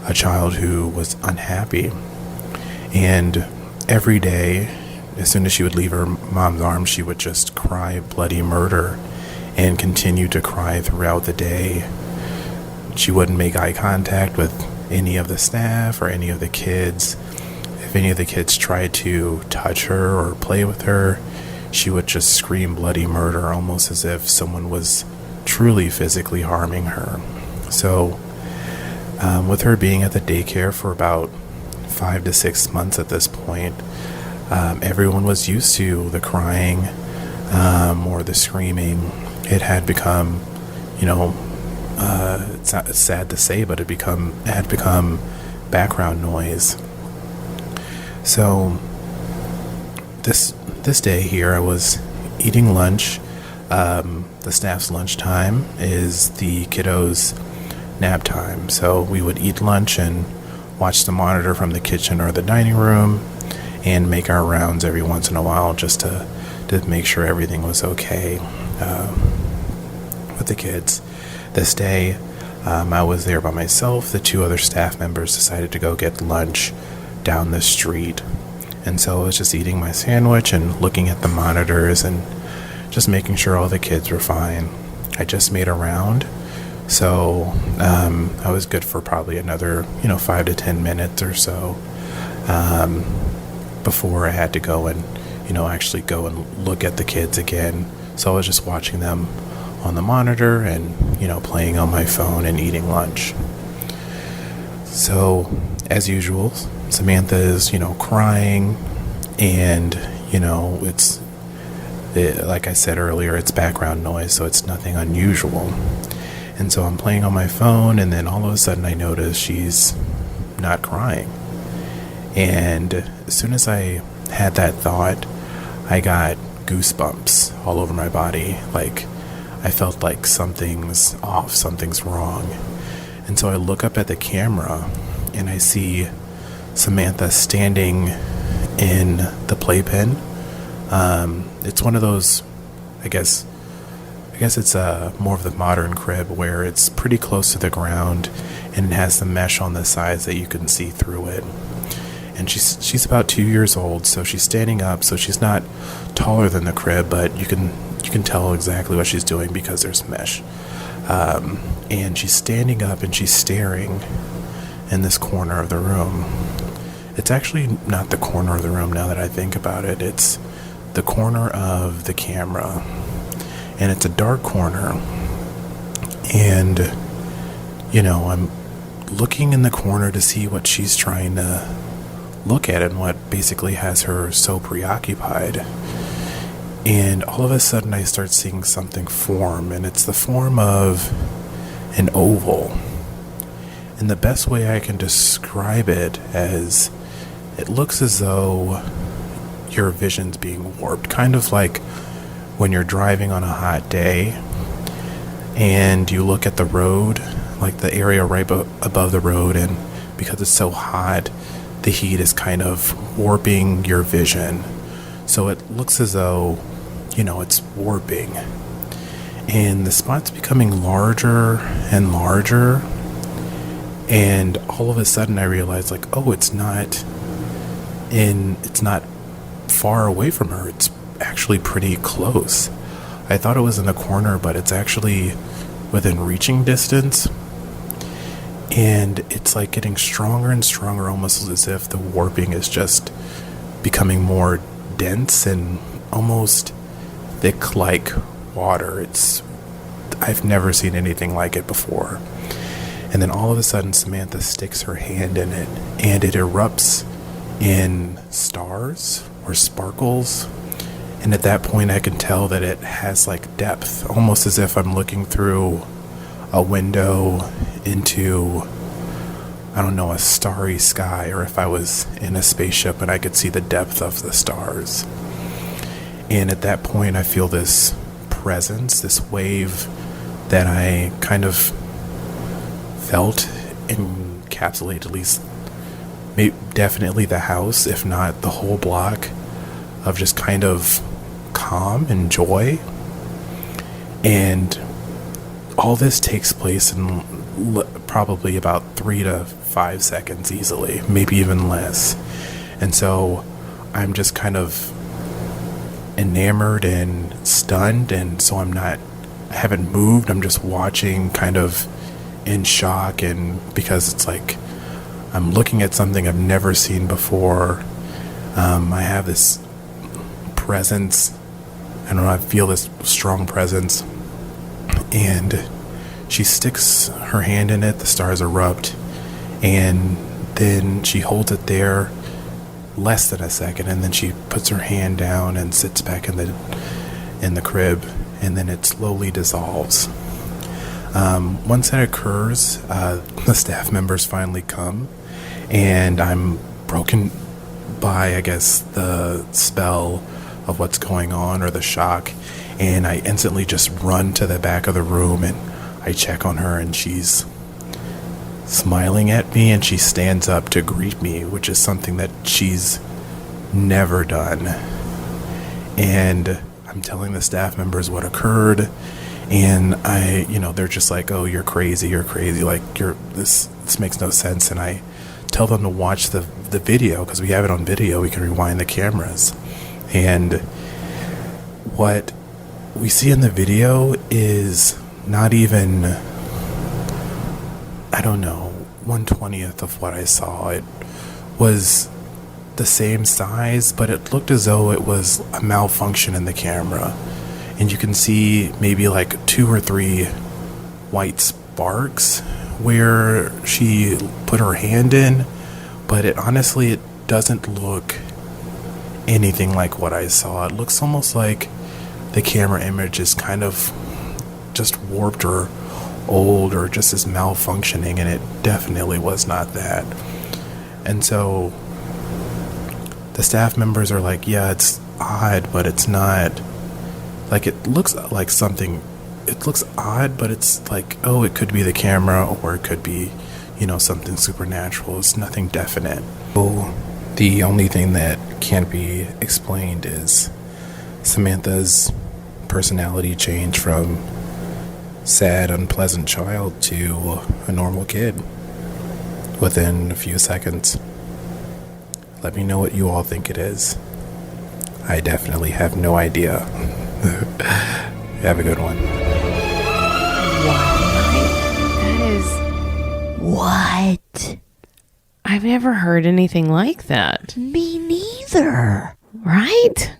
a child who was unhappy. And every day, as soon as she would leave her mom's arms, she would just cry bloody murder and continue to cry throughout the day. She wouldn't make eye contact with any of the staff or any of the kids. If any of the kids tried to touch her or play with her, she would just scream bloody murder, almost as if someone was truly physically harming her. So, with her being at the daycare for about 5 to 6 months at this point, everyone was used to the crying or the screaming. It had become, you know, it's sad to say, but it had become background noise. So this day here, I was eating lunch. The staff's lunchtime is the kiddos' nap time. So we would eat lunch and watch the monitor from the kitchen or the dining room and make our rounds every once in a while just to make sure everything was okay with the kids. This day, I was there by myself. The 2 other staff members decided to go get lunch down the street. And so I was just eating my sandwich and looking at the monitors and just making sure all the kids were fine. I just made a round, so I was good for probably another, 5 to 10 minutes or so before I had to go and, actually go and look at the kids again. So I was just watching them on the monitor and, playing on my phone and eating lunch. So, as usual, Samantha is, crying, and, like I said earlier, it's background noise, so it's nothing unusual. And so I'm playing on my phone, and then all of a sudden I notice she's not crying. And as soon as I had that thought, I got goosebumps all over my body. Like, I felt like something's off, something's wrong. And so I look up at the camera, and I see Samantha standing in the playpen. It's one of those, I guess it's more of the modern crib where it's pretty close to the ground and it has the mesh on the sides that you can see through it. And she's about 2 years old, so she's standing up, so she's not taller than the crib, but you can tell exactly what she's doing because there's mesh. And she's standing up and she's staring in this corner of the room. It's actually not the corner of the room now that I think about it. It's the corner of the camera. And it's a dark corner. And, I'm looking in the corner to see what she's trying to look at and what basically has her so preoccupied. And all of a sudden I start seeing something form, and it's the form of an oval. And the best way I can describe it as, it looks as though your vision's being warped, kind of like when you're driving on a hot day and you look at the road, like the area right above the road, and because it's so hot, the heat is kind of warping your vision. So it looks as though, it's warping. And the spot's becoming larger and larger. And all of a sudden I realized, like, oh, it's not and it's not far away from her. It's actually pretty close. I thought it was in the corner, but it's actually within reaching distance. And it's like getting stronger and stronger, almost as if the warping is just becoming more dense and almost thick like water. I've never seen anything like it before. And then all of a sudden, Samantha sticks her hand in it, and it erupts in stars or sparkles. And at that point, I can tell that it has like depth, almost as if I'm looking through a window into, I don't know, a starry sky, or if I was in a spaceship and I could see the depth of the stars. And at that point, I feel this presence, this wave that I kind of felt encapsulate at least definitely the house, if not the whole block, of just kind of calm and joy. And all this takes place in probably about 3 to 5 seconds easily, maybe even less. And so I'm just kind of enamored and stunned, and so I haven't moved. I'm just watching, kind of in shock, and because it's like I'm looking at something I've never seen before. I have this presence. I don't know, I feel this strong presence, and she sticks her hand in it. The stars erupt, and then she holds it there less than a second, and then she puts her hand down and sits back in the crib, and then it slowly dissolves. Once that occurs, the staff members finally come, and I'm broken by, I guess, the spell of what's going on, or the shock, and I instantly just run to the back of the room, and I check on her, and she's smiling at me, and she stands up to greet me, which is something that she's never done. And I'm telling the staff members what occurred, and they're just like, "Oh, you're crazy, like this makes no sense." And I tell them to watch the video, because we have it on video. We can rewind the cameras, and what we see in the video is not even, I don't know, 1/20th of what I saw. It was the same size, but it looked as though it was a malfunction in the camera. And you can see maybe like 2 or 3 white sparks where she put her hand in, but it doesn't look anything like what I saw. It looks almost like the camera image is kind of just warped or old, or just is malfunctioning, and it definitely was not that. And so the staff members are like, "Yeah, it's odd, but it's not, like, it looks like something, it looks odd, but it's like, oh, it could be the camera, or it could be, something supernatural. It's nothing definite." So the only thing that can't be explained is Samantha's personality change from sad, unpleasant child to a normal kid within a few seconds. Let me know what you all think it is. I definitely have no idea. Have a good one. That is... What? I've never heard anything like that. Me neither. Right?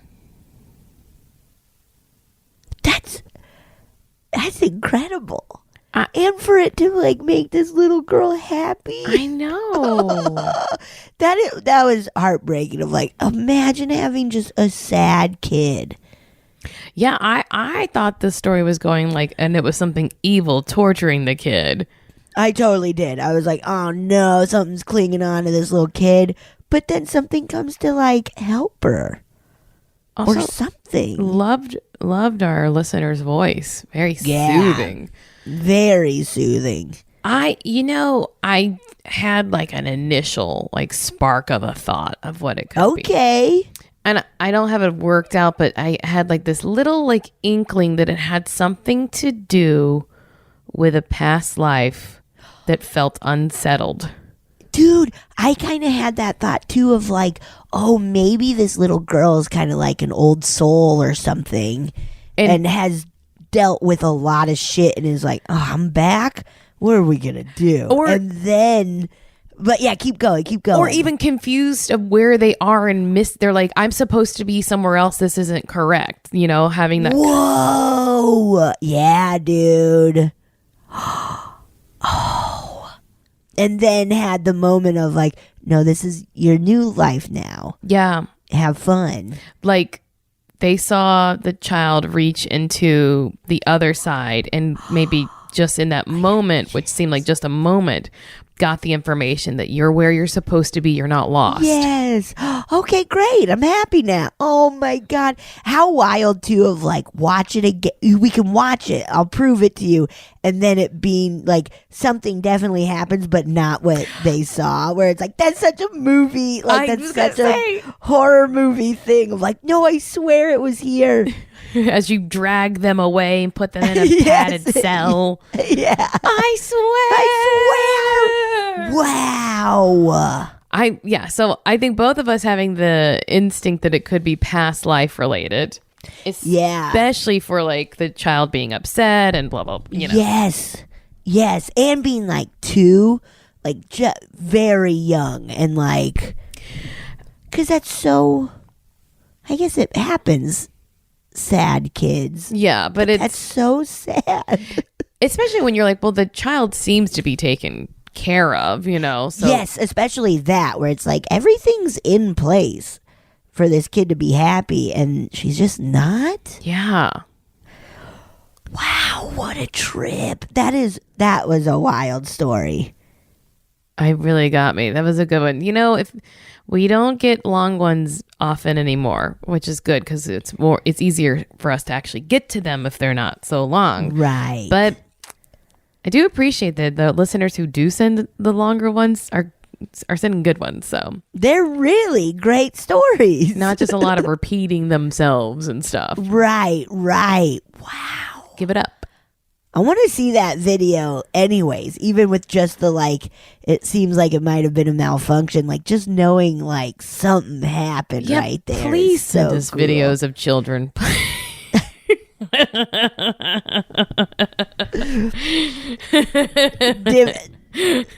That's incredible. And for it to make this little girl happy. I know. that was heartbreaking. Of imagine having just a sad kid. Yeah, I thought the story was going and it was something evil torturing the kid. I totally did. I was like, oh no, something's clinging on to this little kid. But then something comes to help her. Also, or something. Loved our listener's voice. Very soothing. Very soothing. I had an initial spark of a thought of what it could be. Okay. And I don't have it worked out, but I had this little inkling that it had something to do with a past life that felt unsettled. Dude, I kind of had that thought too of like, oh, maybe this little girl is kind of like an old soul or something and has dealt with a lot of shit and is like, oh, I'm back? What are we going to do? And then, but yeah, keep going. Or even confused of where they are and they're like, I'm supposed to be somewhere else. This isn't correct. You know, having that. Whoa. Yeah, dude. Oh. And then had the moment of like, no, this is your new life now. Yeah. Have fun. Like, they saw the child reach into the other side and maybe just in that moment, which seemed like just a moment, got the information that you're where you're supposed to be. You're not lost. Yes. Okay, great. I'm happy now. Oh my God. How wild too of like watch it again. We can watch it. I'll prove it to you. And then it being like something definitely happens, but not what they saw. Where it's like, that's such a movie. Like that's such a horror movie thing of like, no, I swear it was here. As you drag them away and put them in a padded cell. Yeah. I swear. Wow. So I think both of us having the instinct that it could be past life related. Especially for like the child being upset and blah, blah, you know. Yes. And being like 2, like very young and like, because that's so, I guess it happens. Sad kids. Yeah, but that's so sad. Especially when you're like, well, the child seems to be taken care of, you know. So yes, especially that where it's like everything's in place for this kid to be happy and she's just not. Yeah. Wow, what a trip. That was a wild story. I really got me. That was a good one. You know, if we don't get long ones often anymore, which is good because it's easier for us to actually get to them if they're not so long. Right. But I do appreciate that the listeners who do send the longer ones are sending good ones. So they're really great stories. Not just a lot of repeating themselves and stuff. Right. Wow. Give it up. I want to see that video anyways, even with just the like, it seems like it might have been a malfunction, like just knowing like something happened right there. Please send us videos of children.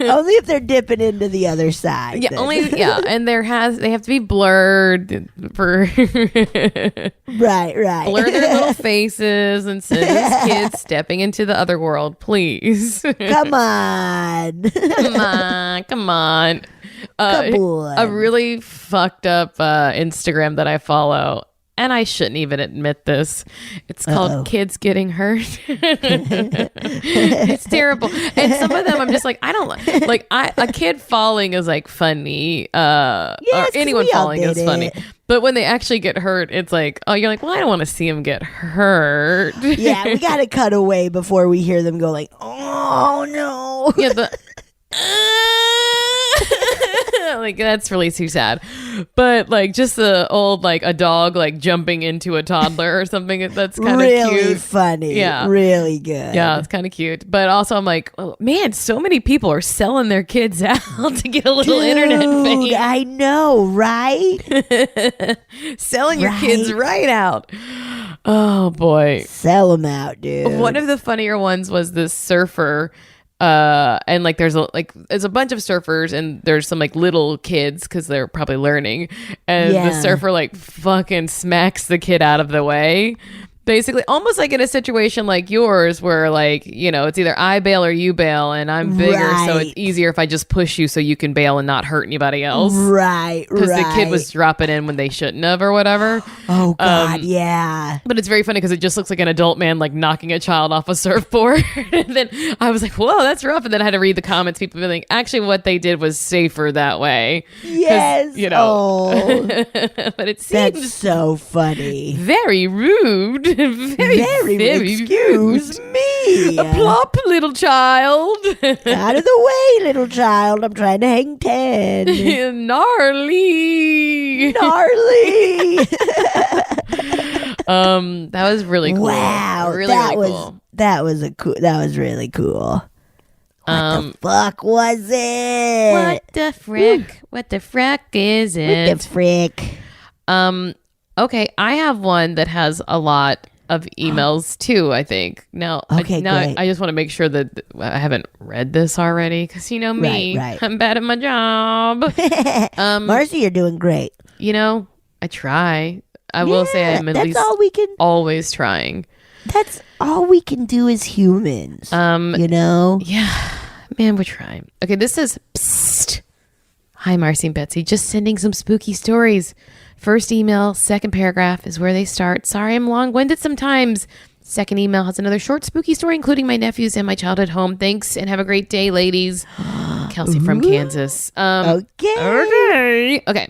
Only if they're dipping into the other side. And they have to be blurred for right. Blur their little faces and send us kids stepping into the other world, please. Come on. A really fucked up Instagram that I follow. And I shouldn't even admit this. It's called Kids Getting Hurt. It's terrible. And some of them I'm just like, I don't like a kid falling is like funny. Or anyone falling is funny. But when they actually get hurt, it's like, oh, you're like, well, I don't want to see them get hurt. Yeah, we got to cut away before we hear them go like, oh no. Yeah, like that's really too sad. But like just the old like a dog like jumping into a toddler or something, that's kind of really cute. Funny. Yeah, really good. Yeah, it's kind of cute. But also I'm like, oh, man, so many people are selling their kids out to get a little internet fame. I know, right? Selling your kids right out. Oh boy, sell them out, dude. One of the funnier ones was this surfer. And like there's a bunch of surfers and there's some like little kids because they're probably learning, and the surfer like fucking smacks the kid out of the way, basically almost like in a situation like yours where like, you know, it's either I bail or you bail and I'm bigger, so it's easier if I just push you so you can bail and not hurt anybody else, right? Because the kid was dropping in when they shouldn't have or whatever. Oh god. Yeah, but it's very funny because it just looks like an adult man like knocking a child off a surfboard. And then I was like, whoa, that's rough. And then I had to read the comments, people being like, actually what they did was safer that way. Yes, you know. But it seems that's so funny, very rude. Very excuse me. A plop, little child. Out of the way, little child. I'm trying to hang 10. Gnarly. That was really cool. Wow, really cool. That was really cool. What the fuck was it? What the frick? What the frick is it? What the frick? Okay, I have one that has a lot of emails too, I think. Now, Okay, great. I just want to make sure that I haven't read this already because you know me, Right. I'm bad at my job. Marcy, you're doing great. You know, I try. I will say I'm at that's least all we can. always trying. That's all we can do as humans. You know. Yeah, man, we're trying. Okay, this is psst. Hi, Marcy and Betsy. Just sending some spooky stories. First email, second paragraph is where they start. Sorry, I'm long-winded sometimes. Second email has another short spooky story, including my nephews and my childhood home. Thanks, and have a great day, ladies. Kelsey from Kansas. Okay. Okay.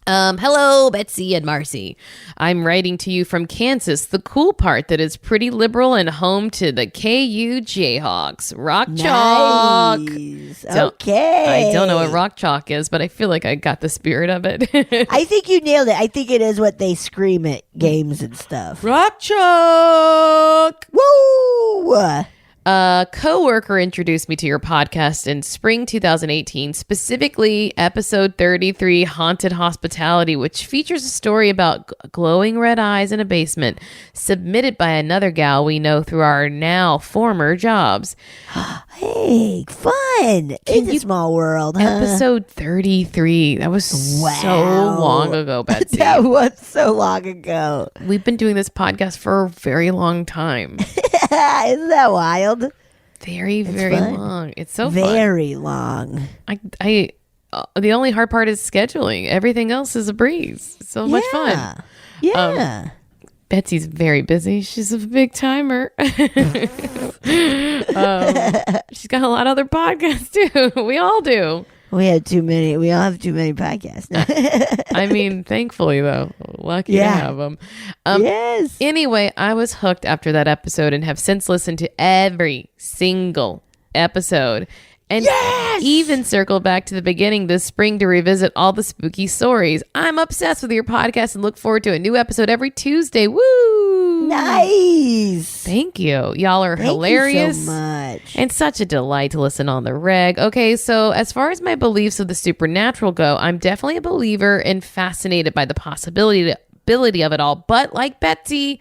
Hello, Betsy and Marcy. I'm writing to you from Kansas, the cool part that is pretty liberal and home to the KU Jayhawks. Rock Chalk. Nice. Okay. I don't know what rock chalk is, but I feel like I got the spirit of it. I think you nailed it. I think it is what they scream at games and stuff. Rock chalk. Woo! A coworker introduced me to your podcast in spring 2018, specifically episode 33, Haunted Hospitality, which features a story about glowing red eyes in a basement, submitted by another gal we know through our now former jobs. Hey, fun. It's a small world, huh? Episode 33. That was so long ago, Betsy. That was so long ago. We've been doing this podcast for a very long time. Isn't that wild? Very fun. long. It's so Very long. fun. The only hard part is scheduling. Everything else is a breeze. It's so much fun. Yeah. Betsy's very busy. She's a big timer. She's got a lot of other podcasts too. We all do. We have too many. We all have too many podcasts. I mean, thankfully though, lucky to have them. Yes. Anyway, I was hooked after that episode and have since listened to every single episode. And even circled back to the beginning this spring to revisit all the spooky stories. I'm obsessed with your podcast and look forward to a new episode every Tuesday. Woo! Nice. Thank you. Y'all are hilarious. Thank you so much. And such a delight to listen on the reg. Okay, so as far as my beliefs of the supernatural go, I'm definitely a believer and fascinated by the possibility of it all. But like Betsy,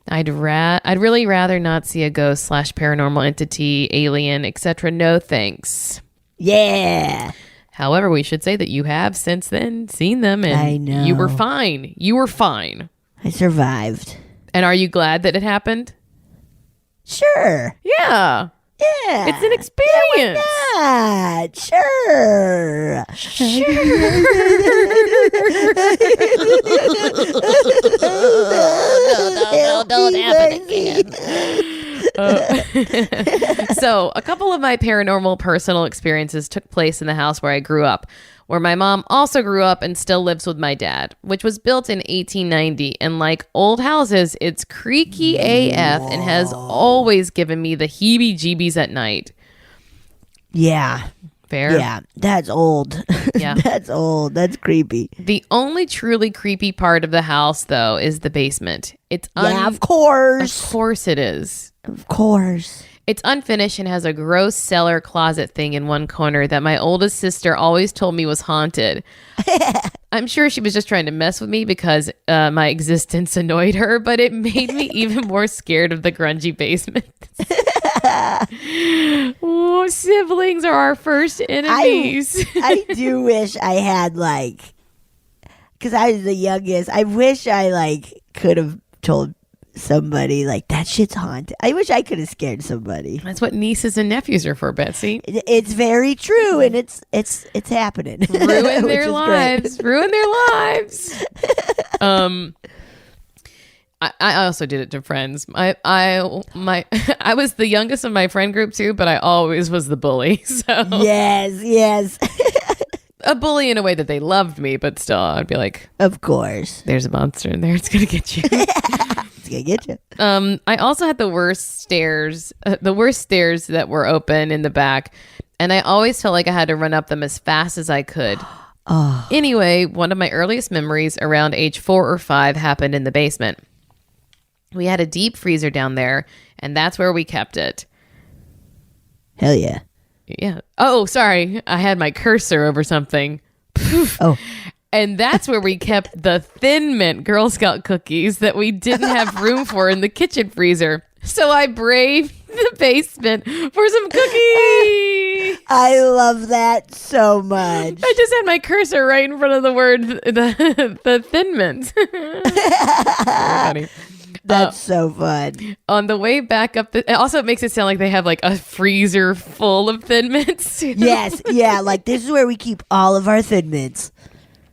I'd really rather not see a ghost / paranormal entity, alien, etc. No thanks. Yeah. However, we should say that you have since then seen them and I know. you were fine. You were fine. I survived. And are you glad that it happened? Sure. Yeah. Yeah. It's an experience. Yeah, sure. No, don't happen again. So, a couple of my paranormal personal experiences took place in the house where I grew up, where my mom also grew up and still lives with my dad, which was built in 1890. And like old houses, it's creaky AF and has always given me the heebie-jeebies at night. Yeah. Fair? Yeah. That's old. Yeah. That's old. That's creepy. The only truly creepy part of the house, though, is the basement. It's Yeah, of course. Of course it is. Of course. It's unfinished and has a gross cellar closet thing in one corner that my oldest sister always told me was haunted. I'm sure she was just trying to mess with me because my existence annoyed her, but it made me even more scared of the grungy basement. Oh, siblings are our first enemies. I do wish I had because I was the youngest. I wish I could have told somebody that shit's haunted. I wish I could have scared somebody. That's what nieces and nephews are for, Betsy. It's very true, and it's happening. Ruin Which their is lives. great. Ruin their lives. I also did it to friends. I was the youngest of my friend group too, but I always was the bully. So Yes. a bully in a way that they loved me, but still, I'd be like, Of course. "There's a monster in there. It's gonna get you." It's gonna get you. I also had the worst stairs that were open in the back, and I always felt like I had to run up them as fast as I could. Oh. Anyway, one of my earliest memories around age 4 or 5 happened in the basement. We had a deep freezer down there, and that's where we kept it. Hell yeah. Yeah. Oh, sorry. I had my cursor over something. Oh. And that's where we kept the Thin Mint Girl Scout cookies that we didn't have room for in the kitchen freezer. So I braved the basement for some cookies. I love that so much. I just had my cursor right in front of the word, the Thin Mint. Funny. That's so fun. On the way back up, it makes it sound like they have like a freezer full of Thin Mints. Yes, yeah, like this is where we keep all of our Thin Mints.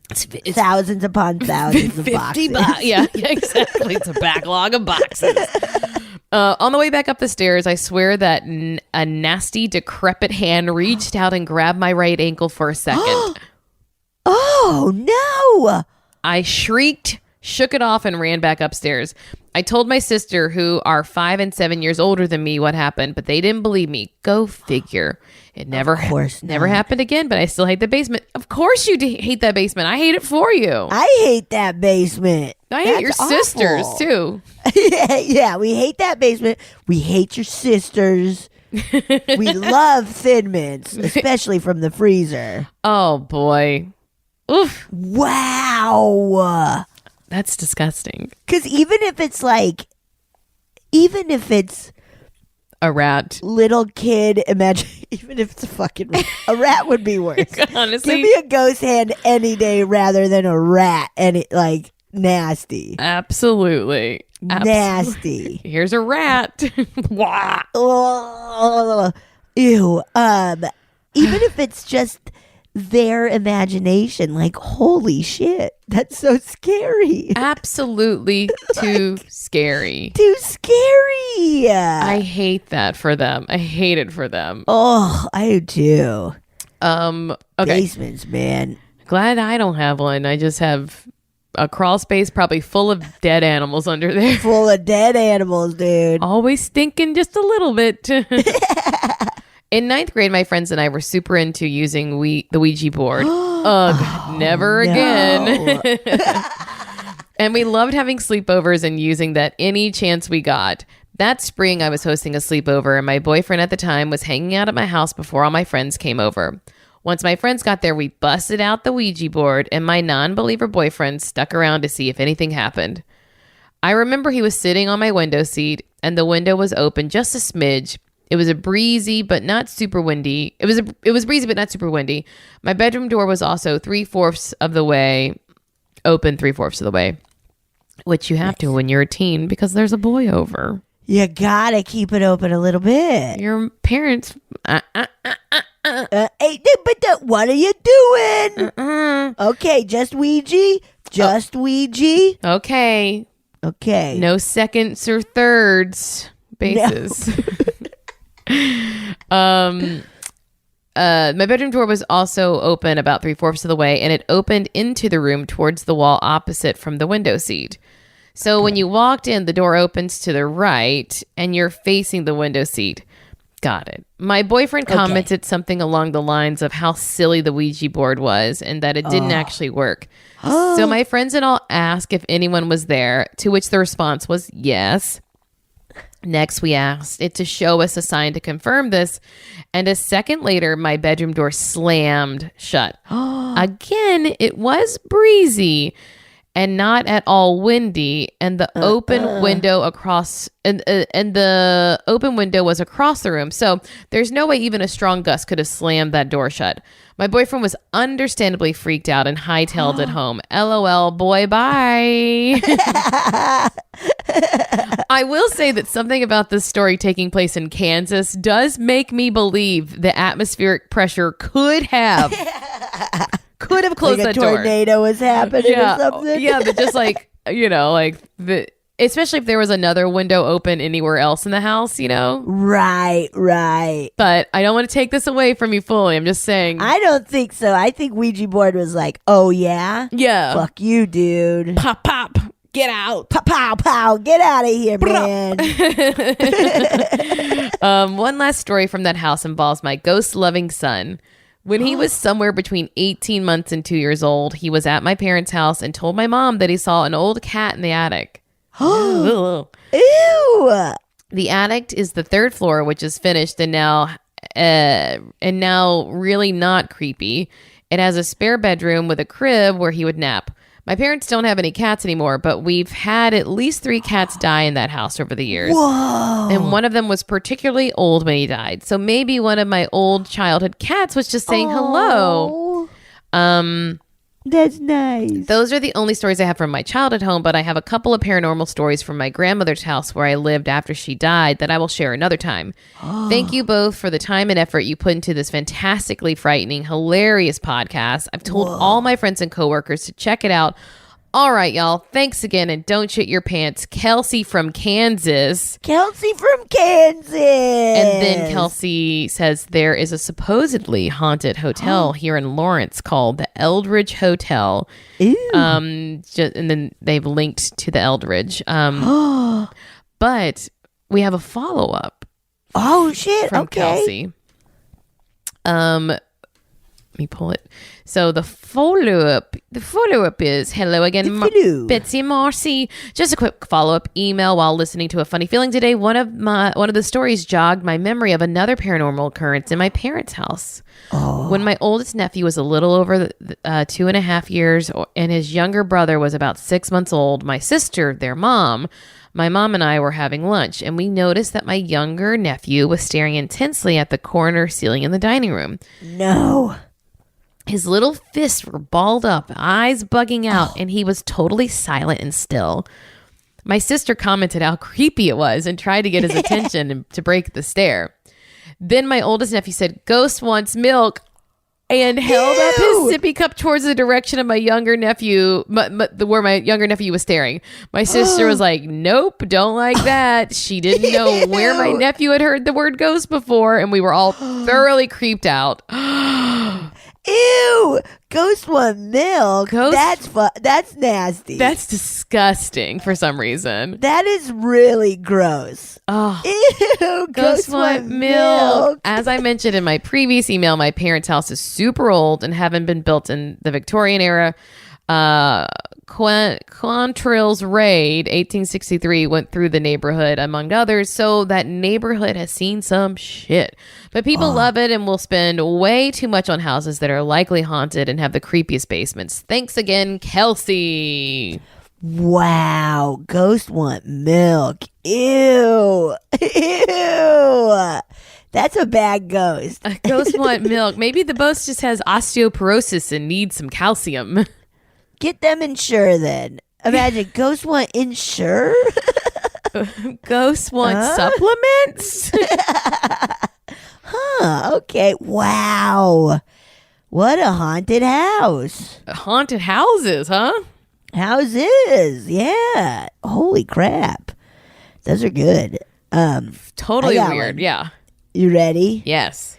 It's thousands upon thousands of boxes. Yeah, exactly. It's a backlog of boxes. On the way back up the stairs, I swear that a nasty, decrepit hand reached out and grabbed my right ankle for a second. Oh, no. I shrieked, shook it off, and ran back upstairs. I told my sister, who are 5 and 7 years older than me, what happened, but they didn't believe me. Go figure. It never happened again, but I still hate the basement. Of course you hate that basement. I hate it for you. I hate that basement. I hate your sisters, too. Yeah, we hate that basement. We hate your sisters. We love Thin Mints, especially from the freezer. Oh, boy. Oof. Wow. That's disgusting. Because even if it's a rat, little kid, imagine, even if it's a fucking rat, a rat would be worse. Honestly. Give me a ghost hand any day rather than a rat, and it like nasty. Absolutely. Nasty. Here's a rat. Wah. Oh, ew. Even if it's just their imagination, like, holy shit, that's so scary. Absolutely too scary. Too scary. I hate that for them. I hate it for them. Oh, I do too. Okay. Basements, man. Glad I don't have one. I just have a crawl space probably full of dead animals under there. Full of dead animals, dude. Always stinking just a little bit. In 9th grade, my friends and I were super into using the Ouija board. Ugh, never again. And we loved having sleepovers and using that any chance we got. That spring, I was hosting a sleepover, and my boyfriend at the time was hanging out at my house before all my friends came over. Once my friends got there, we busted out the Ouija board, and my non-believer boyfriend stuck around to see if anything happened. I remember he was sitting on my window seat, and the window was open just a smidge. It was a breezy, but not super windy. It was breezy, but not super windy. My bedroom door was also 3/4 of the way open, 3/4 of the way, which you have to when you're a teen because there's a boy over. You gotta keep it open a little bit. Your parents. Hey, but what are you doing? Okay, just Ouija. Just Ouija. Okay. Okay. No seconds or thirds bases. My bedroom door was also open about 3/4 of the way, and it opened into the room towards the wall opposite from the window seat. So when you walked in, the door opens to the right, and you're facing the window seat. Got it. My boyfriend commented something along the lines of how silly the Ouija board was and that it didn't actually work. So my friends and all asked if anyone was there, to which the response was yes. Next, we asked it to show us a sign to confirm this, and a second later, my bedroom door slammed shut. Again, it was breezy and not at all windy, and the open window across and the open window was across the room, so there's no way even a strong gust could have slammed that door shut. My boyfriend was understandably freaked out and hightailed it home. LOL, boy, bye. I will say that something about this story taking place in Kansas does make me believe the atmospheric pressure could have closed like that door. A tornado was happening or something. Yeah, but just like, especially if there was another window open anywhere else in the house, Right. But I don't want to take this away from you fully. I'm just saying. I don't think so. I think Ouija board was like, oh, yeah? Yeah. Fuck you, dude. Pop, pop. Get out. Pow, pow, pow. Get out of here, man. One last story from that house involves my ghost-loving son. When he was somewhere between 18 months and 2 years old, he was at my parents' house and told my mom that he saw an old cat in the attic. Ew. The attic is the 3rd floor, which is finished and now and now really not creepy. It has a spare bedroom with a crib where he would nap. My parents don't have any cats anymore, but we've had at least 3 cats die in that house over the years. Whoa. And one of them was particularly old when he died. So maybe one of my old childhood cats was just saying hello. That's nice. Those are the only stories I have from my childhood home, but I have a couple of paranormal stories from my grandmother's house where I lived after she died that I will share another time. Thank you both for the time and effort you put into this fantastically frightening, hilarious podcast. I've told all my friends and coworkers to check it out. All right, y'all. Thanks again, and don't shit your pants. Kelsey from Kansas. Kelsey from Kansas. And then Kelsey says there is a supposedly haunted hotel here in Lawrence called the Eldridge Hotel. Ooh. And then they've linked to the Eldridge. But we have a follow-up. Oh, shit. From okay. Kelsey. Let me pull it. So the follow-up is, hello again, Betsy and Marcy. Just a quick follow-up email while listening to A Funny Feeling today. One of the stories jogged my memory of another paranormal occurrence in my parents' house. Oh. When my oldest nephew was a little over 2.5 years, and his younger brother was about 6 months old, my sister, their mom, my mom and I were having lunch, and we noticed that my younger nephew was staring intensely at the corner ceiling in the dining room. No. His little fists were balled up, eyes bugging out, and he was totally silent and still. My sister commented how creepy it was and tried to get his attention and to break the stare. Then my oldest nephew said, "Ghost wants milk," and held up his sippy cup towards the direction of my younger nephew, where my younger nephew was staring. My sister was like, "Nope, don't like that." She didn't know where my nephew had heard the word ghost before, and we were all thoroughly creeped out. Ew! Ghost want milk. That's nasty. That's disgusting for some reason. That is really gross. Oh, ew! Ghost want milk. As I mentioned in my previous email, my parents' house is super old and haven't been built in the Victorian era. Quantrill's raid 1863 went through the neighborhood among others, so that neighborhood has seen some shit, but people love it and will spend way too much on houses that are likely haunted and have the creepiest basements. Thanks again, Kelsey. Wow, ghost want milk. Ew. That's a bad ghost. A ghost want milk. Maybe the ghost just has osteoporosis and needs some calcium. Get them Ensure then. Imagine ghosts want Ensure. Ghosts want supplements. Okay. Wow. What a haunted house. Haunted houses, huh? Houses. Yeah. Holy crap. Those are good. Totally weird. One. Yeah. You ready? Yes.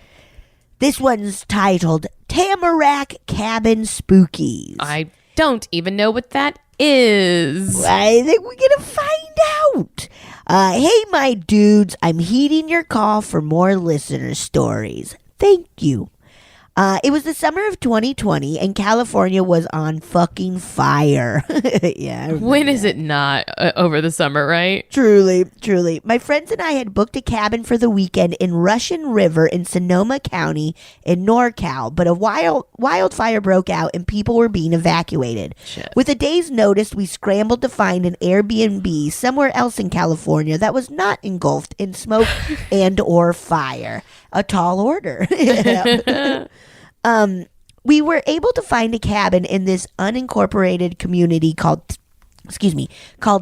This one's titled Tamarack Cabin Spookies. I don't even know what that is. I think we're going to find out. Hey, my dudes, I'm heeding your call for more listener stories. Thank you. It was the summer of 2020 and California was on fucking fire. Yeah. When is it not over the summer, right? Truly, truly. My friends and I had booked a cabin for the weekend in Russian River in Sonoma County in NorCal, but a wildfire broke out and people were being evacuated. Shit. With a day's notice, we scrambled to find an Airbnb somewhere else in California that was not engulfed in smoke and or fire. A tall order. We were able to find a cabin in this unincorporated community called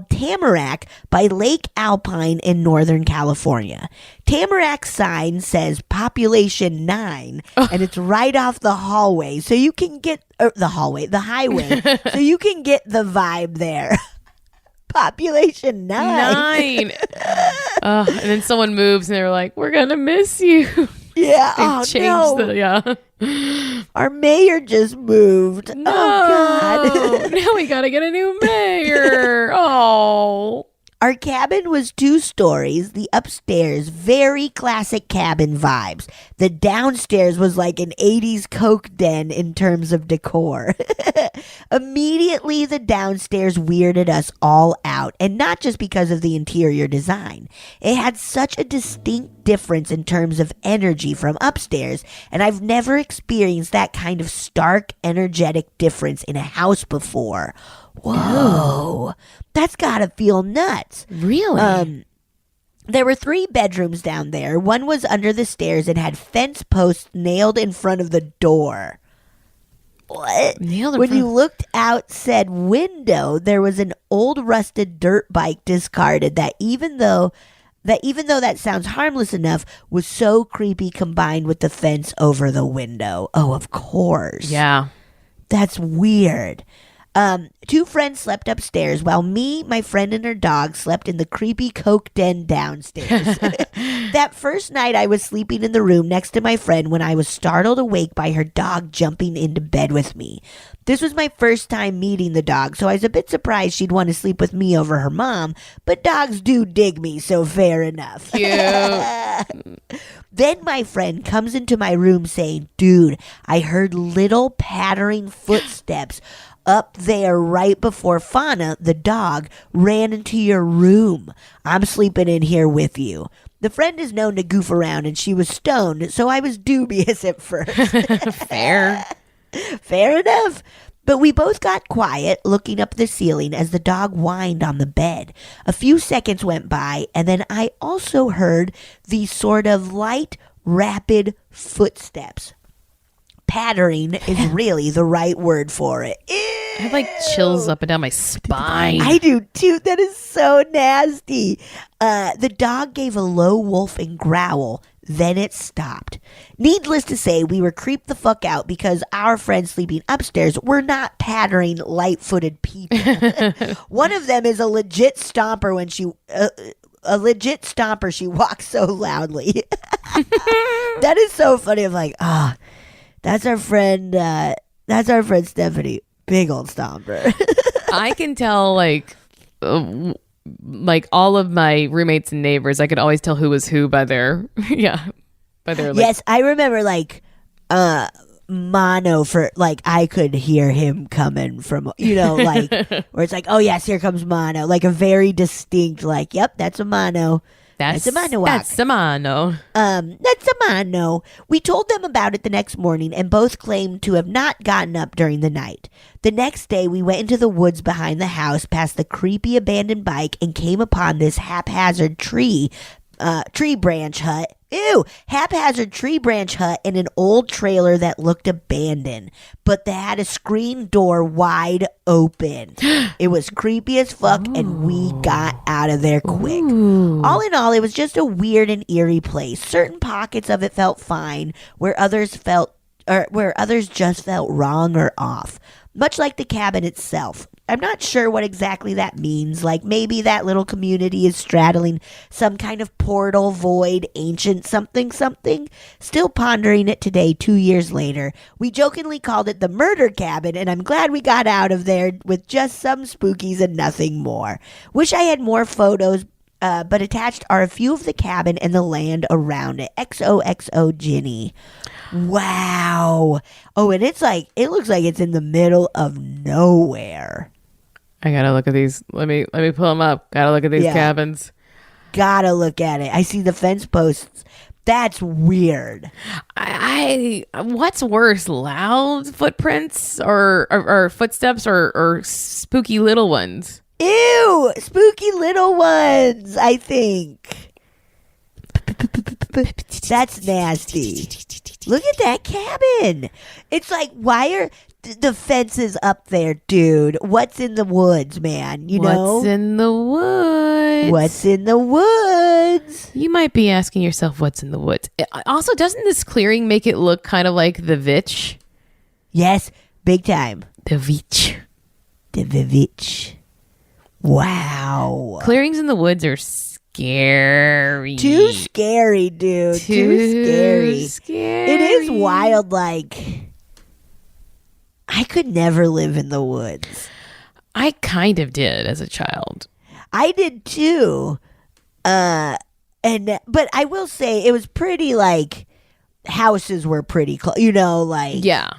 Tamarack by Lake Alpine in Northern California. Tamarack's sign says population 9 and it's right off the hallway. So you can get the highway. So you can get the vibe there. Population 9. And then someone moves and they're like, "We're going to miss you." Yeah. Our mayor just moved. No. Oh, God. Now we got to get a new mayor. Oh. Our cabin was 2 stories. The upstairs, very classic cabin vibes. The downstairs was like an 80s Coke den in terms of decor. Immediately, the downstairs weirded us all out, and not just because of the interior design. It had such a distinct difference in terms of energy from upstairs, and I've never experienced that kind of stark energetic difference in a house before. Whoa, that's gotta feel nuts. Really? There were 3 bedrooms down there. One was under the stairs and had fence posts nailed in front of the door. What? When you looked out said window, there was an old rusted dirt bike discarded that even though that sounds harmless enough, was so creepy combined with the fence over the window. Oh, of course. Yeah. That's weird. 2 friends slept upstairs while me, my friend, and her dog slept in the creepy coke den downstairs. That first night I was sleeping in the room next to my friend when I was startled awake by her dog jumping into bed with me. This was my first time meeting the dog, so I was a bit surprised she'd want to sleep with me over her mom, but dogs do dig me, so fair enough. Cute. Then my friend comes into my room saying, "Dude, I heard little pattering footsteps up there right before Fauna, the dog, ran into your room. I'm sleeping in here with you." The friend is known to goof around and she was stoned, so I was dubious at first. Fair. Fair enough. But we both got quiet, looking up the ceiling as the dog whined on the bed. A few seconds went by, and then I also heard these sort of light, rapid footsteps. Pattering is really the right word for it. I have like chills up and down my spine. I do too. That is so nasty. The dog gave a low wolfing growl. Then it stopped. Needless to say, we were creeped the fuck out because our friends sleeping upstairs were not pattering, light-footed people. One of them is a legit stomper when she... she walks so loudly. That is so funny. I'm like, that's our friend Stephanie. Big old stomper. I can tell like all of my roommates and neighbors, I could always tell who was who by their Yes, I remember mono for I could hear him coming from where it's like, oh yes, here comes mono, like a very distinct yep, that's a mono. That's a mono. That's a mono. That's a mono. We told them about it the next morning and both claimed to have not gotten up during the night. The next day, we went into the woods behind the house past the creepy abandoned bike and came upon this haphazard tree branch hut. Ew! Haphazard tree branch hut and an old trailer that looked abandoned, but that had a screen door wide open. It was creepy as fuck, and we got out of there quick. Ooh. All in all, it was just a weird and eerie place. Certain pockets of it felt fine, where others just felt wrong or off. Much like the cabin itself. I'm not sure what exactly that means. Like maybe that little community is straddling some kind of portal, void, ancient something. Still pondering it today, 2 years later. We jokingly called it the murder cabin, and I'm glad we got out of there with just some spookies and nothing more. Wish I had more photos, but attached are a few of the cabin and the land around it. XOXO Ginny. Wow. Oh, and it looks like it's in the middle of nowhere. I gotta look at these. Let me pull them up. Gotta look at these cabins. Gotta look at it. I see the fence posts. That's weird. What's worse, loud footprints or footsteps or spooky little ones? Ew, spooky little ones, I think. That's nasty. Look at that cabin. It's like, why are the fences up there, dude? What's in the woods, man? You know? What's in the woods? What's in the woods? You might be asking yourself, what's in the woods? Also, doesn't this clearing make it look kind of like the Vitch? Yes, big time. The Vitch. The Vitch. Wow. Clearings in the woods are scary. Too scary, dude. Too scary. It is wild. Like, I could never live in the woods. I kind of did as a child. I did too. But I will say it was pretty houses were pretty close, Yeah.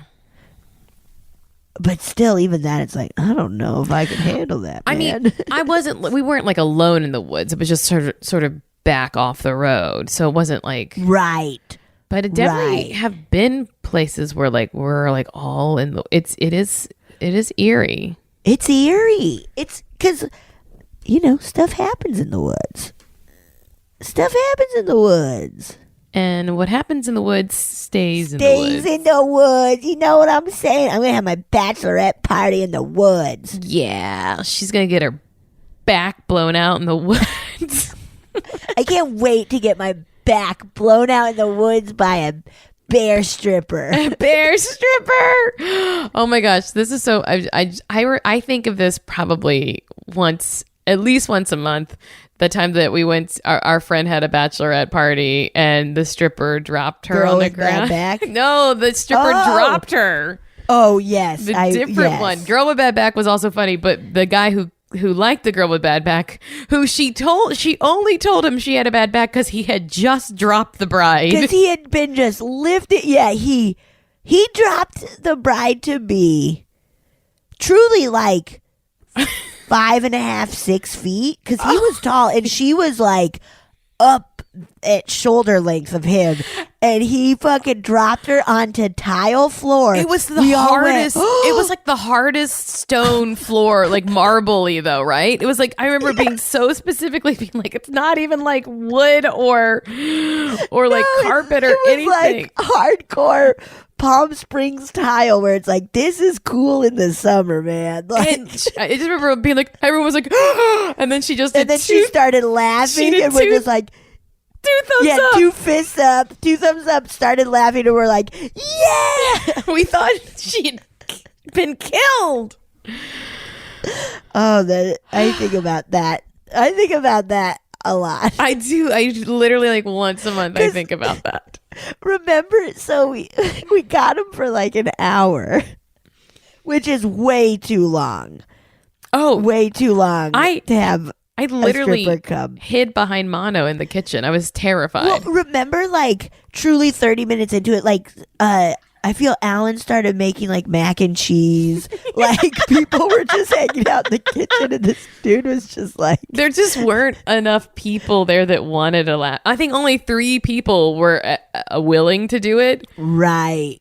But still, even that, it's like, I don't know if I could handle that, man. I mean, we weren't alone in the woods. It was just sort of back off the road. So it wasn't like Right. but it definitely Right. have been places where like we're like all in the it is eerie. It's eerie. It's because, stuff happens in the woods. Stuff happens in the woods. And what happens in the woods stays in the Stays woods. in the woods. You know what I'm saying? I'm going to have my bachelorette party in the woods. Yeah, she's gonna get her back blown out in the woods. I can't wait to get my back blown out in the woods by a bear stripper. Bear stripper. Oh my gosh, this is so. I think of this probably at least once a month. The time that we went, our friend had a bachelorette party, and the stripper dropped her Girl on the with bad ground. back? No, the stripper dropped her. Oh, yes. The different one. Girl with bad back was also funny, but the guy who liked the girl with bad back, who she only told him she had a bad back because he had just dropped the bride. Because he had been just lifted. Yeah, he dropped the bride to be truly like 5.5, 6 feet. Because he was tall and she was like up at shoulder length of him. And he fucking dropped her onto tile floor. It was the hardest. It was like the hardest stone floor, like marbly though, right? It was like I remember being so specifically being like, it's not even like wood or like carpet or it was anything. like hardcore Palm Springs tile where it's like, this is cool in the summer, man. Like, And I just remember being like, everyone was like, and then she just did and then she started laughing, did and we're just like, 2 thumbs up. 2 fists up, 2 thumbs up, started laughing, and we're like, yeah! We thought she'd been killed. Oh, I think about that. I think about that a lot. I do. I literally like once a month I think about that. Remember, so we got him for like an hour, which is way too long. Oh, Way too long to have I a literally stripper come. hid behind Mono in the kitchen. I was terrified. Well, remember, like, truly 30 minutes into it, like, I feel Alan started making, like, mac and cheese. Like, people were just hanging out in the kitchen, and this dude was just like... There just weren't enough people there that wanted to laugh. I think only 3 people were willing to do it. Right.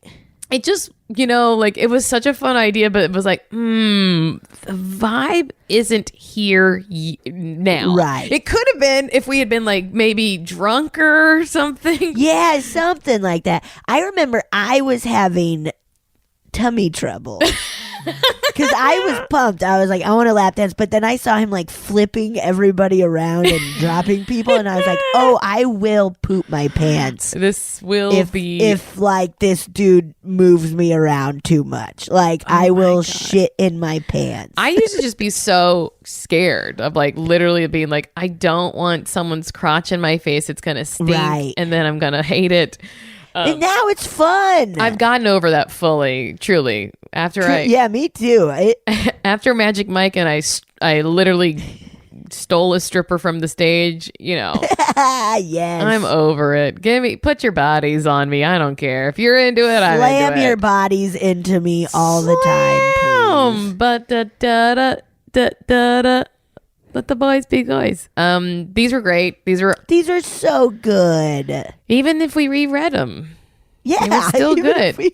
It just, like it was such a fun idea, but it was like, the vibe isn't here now. Right. It could have been if we had been like maybe drunker or something. Yeah, something like that. I remember I was having tummy trouble. Because I was pumped. I was like, I want to lap dance. But then I saw him like flipping everybody around and dropping people. And I was like, oh, I will poop my pants. This will be. If like this dude moves me around too much. Like I will shit in my pants. I used to just be so scared of like literally being like, I don't want someone's crotch in my face. It's going to stink. Right. And then I'm going to hate it. And now it's fun. I've gotten over that fully, truly. Yeah, me too. After Magic Mike and I literally stole a stripper from the stage, Yes. I'm over it. Put your bodies on me. I don't care. If you're into it, I'm into it. Slam your bodies into me all the time, please. But let the boys be boys. These were great. These are so good. even if we reread them. Yeah, It was still even good. if we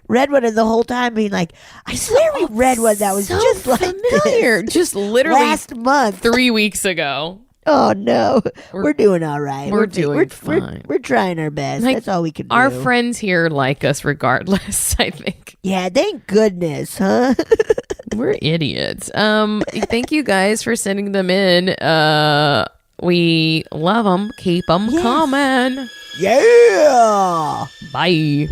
read one and the whole time being like, I swear we read one that was So just like familiar. this Just literally last month. 3 weeks ago. Oh no, we're doing all right. we're doing fine. We're trying our best. Like, That's all we can do. Our friends here like us regardless, I think. Yeah, thank goodness, huh? We're idiots. Thank you guys for sending them in. We love them. Keep them coming. Yeah. Bye.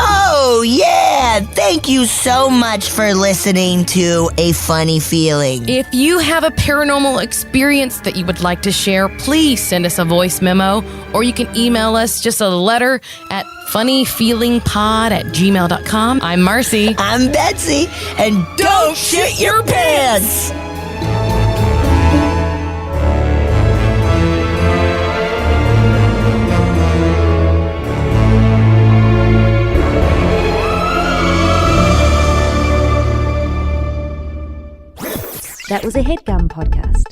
Oh yeah! Thank you so much for listening to A Funny Feeling. If you have a paranormal experience that you would like to share, please send us a voice memo, or you can email us just a letter at funnyfeelingpod@gmail.com. I'm Marcy. I'm Betsy, and don't shit your pants! That was a HeadGum podcast.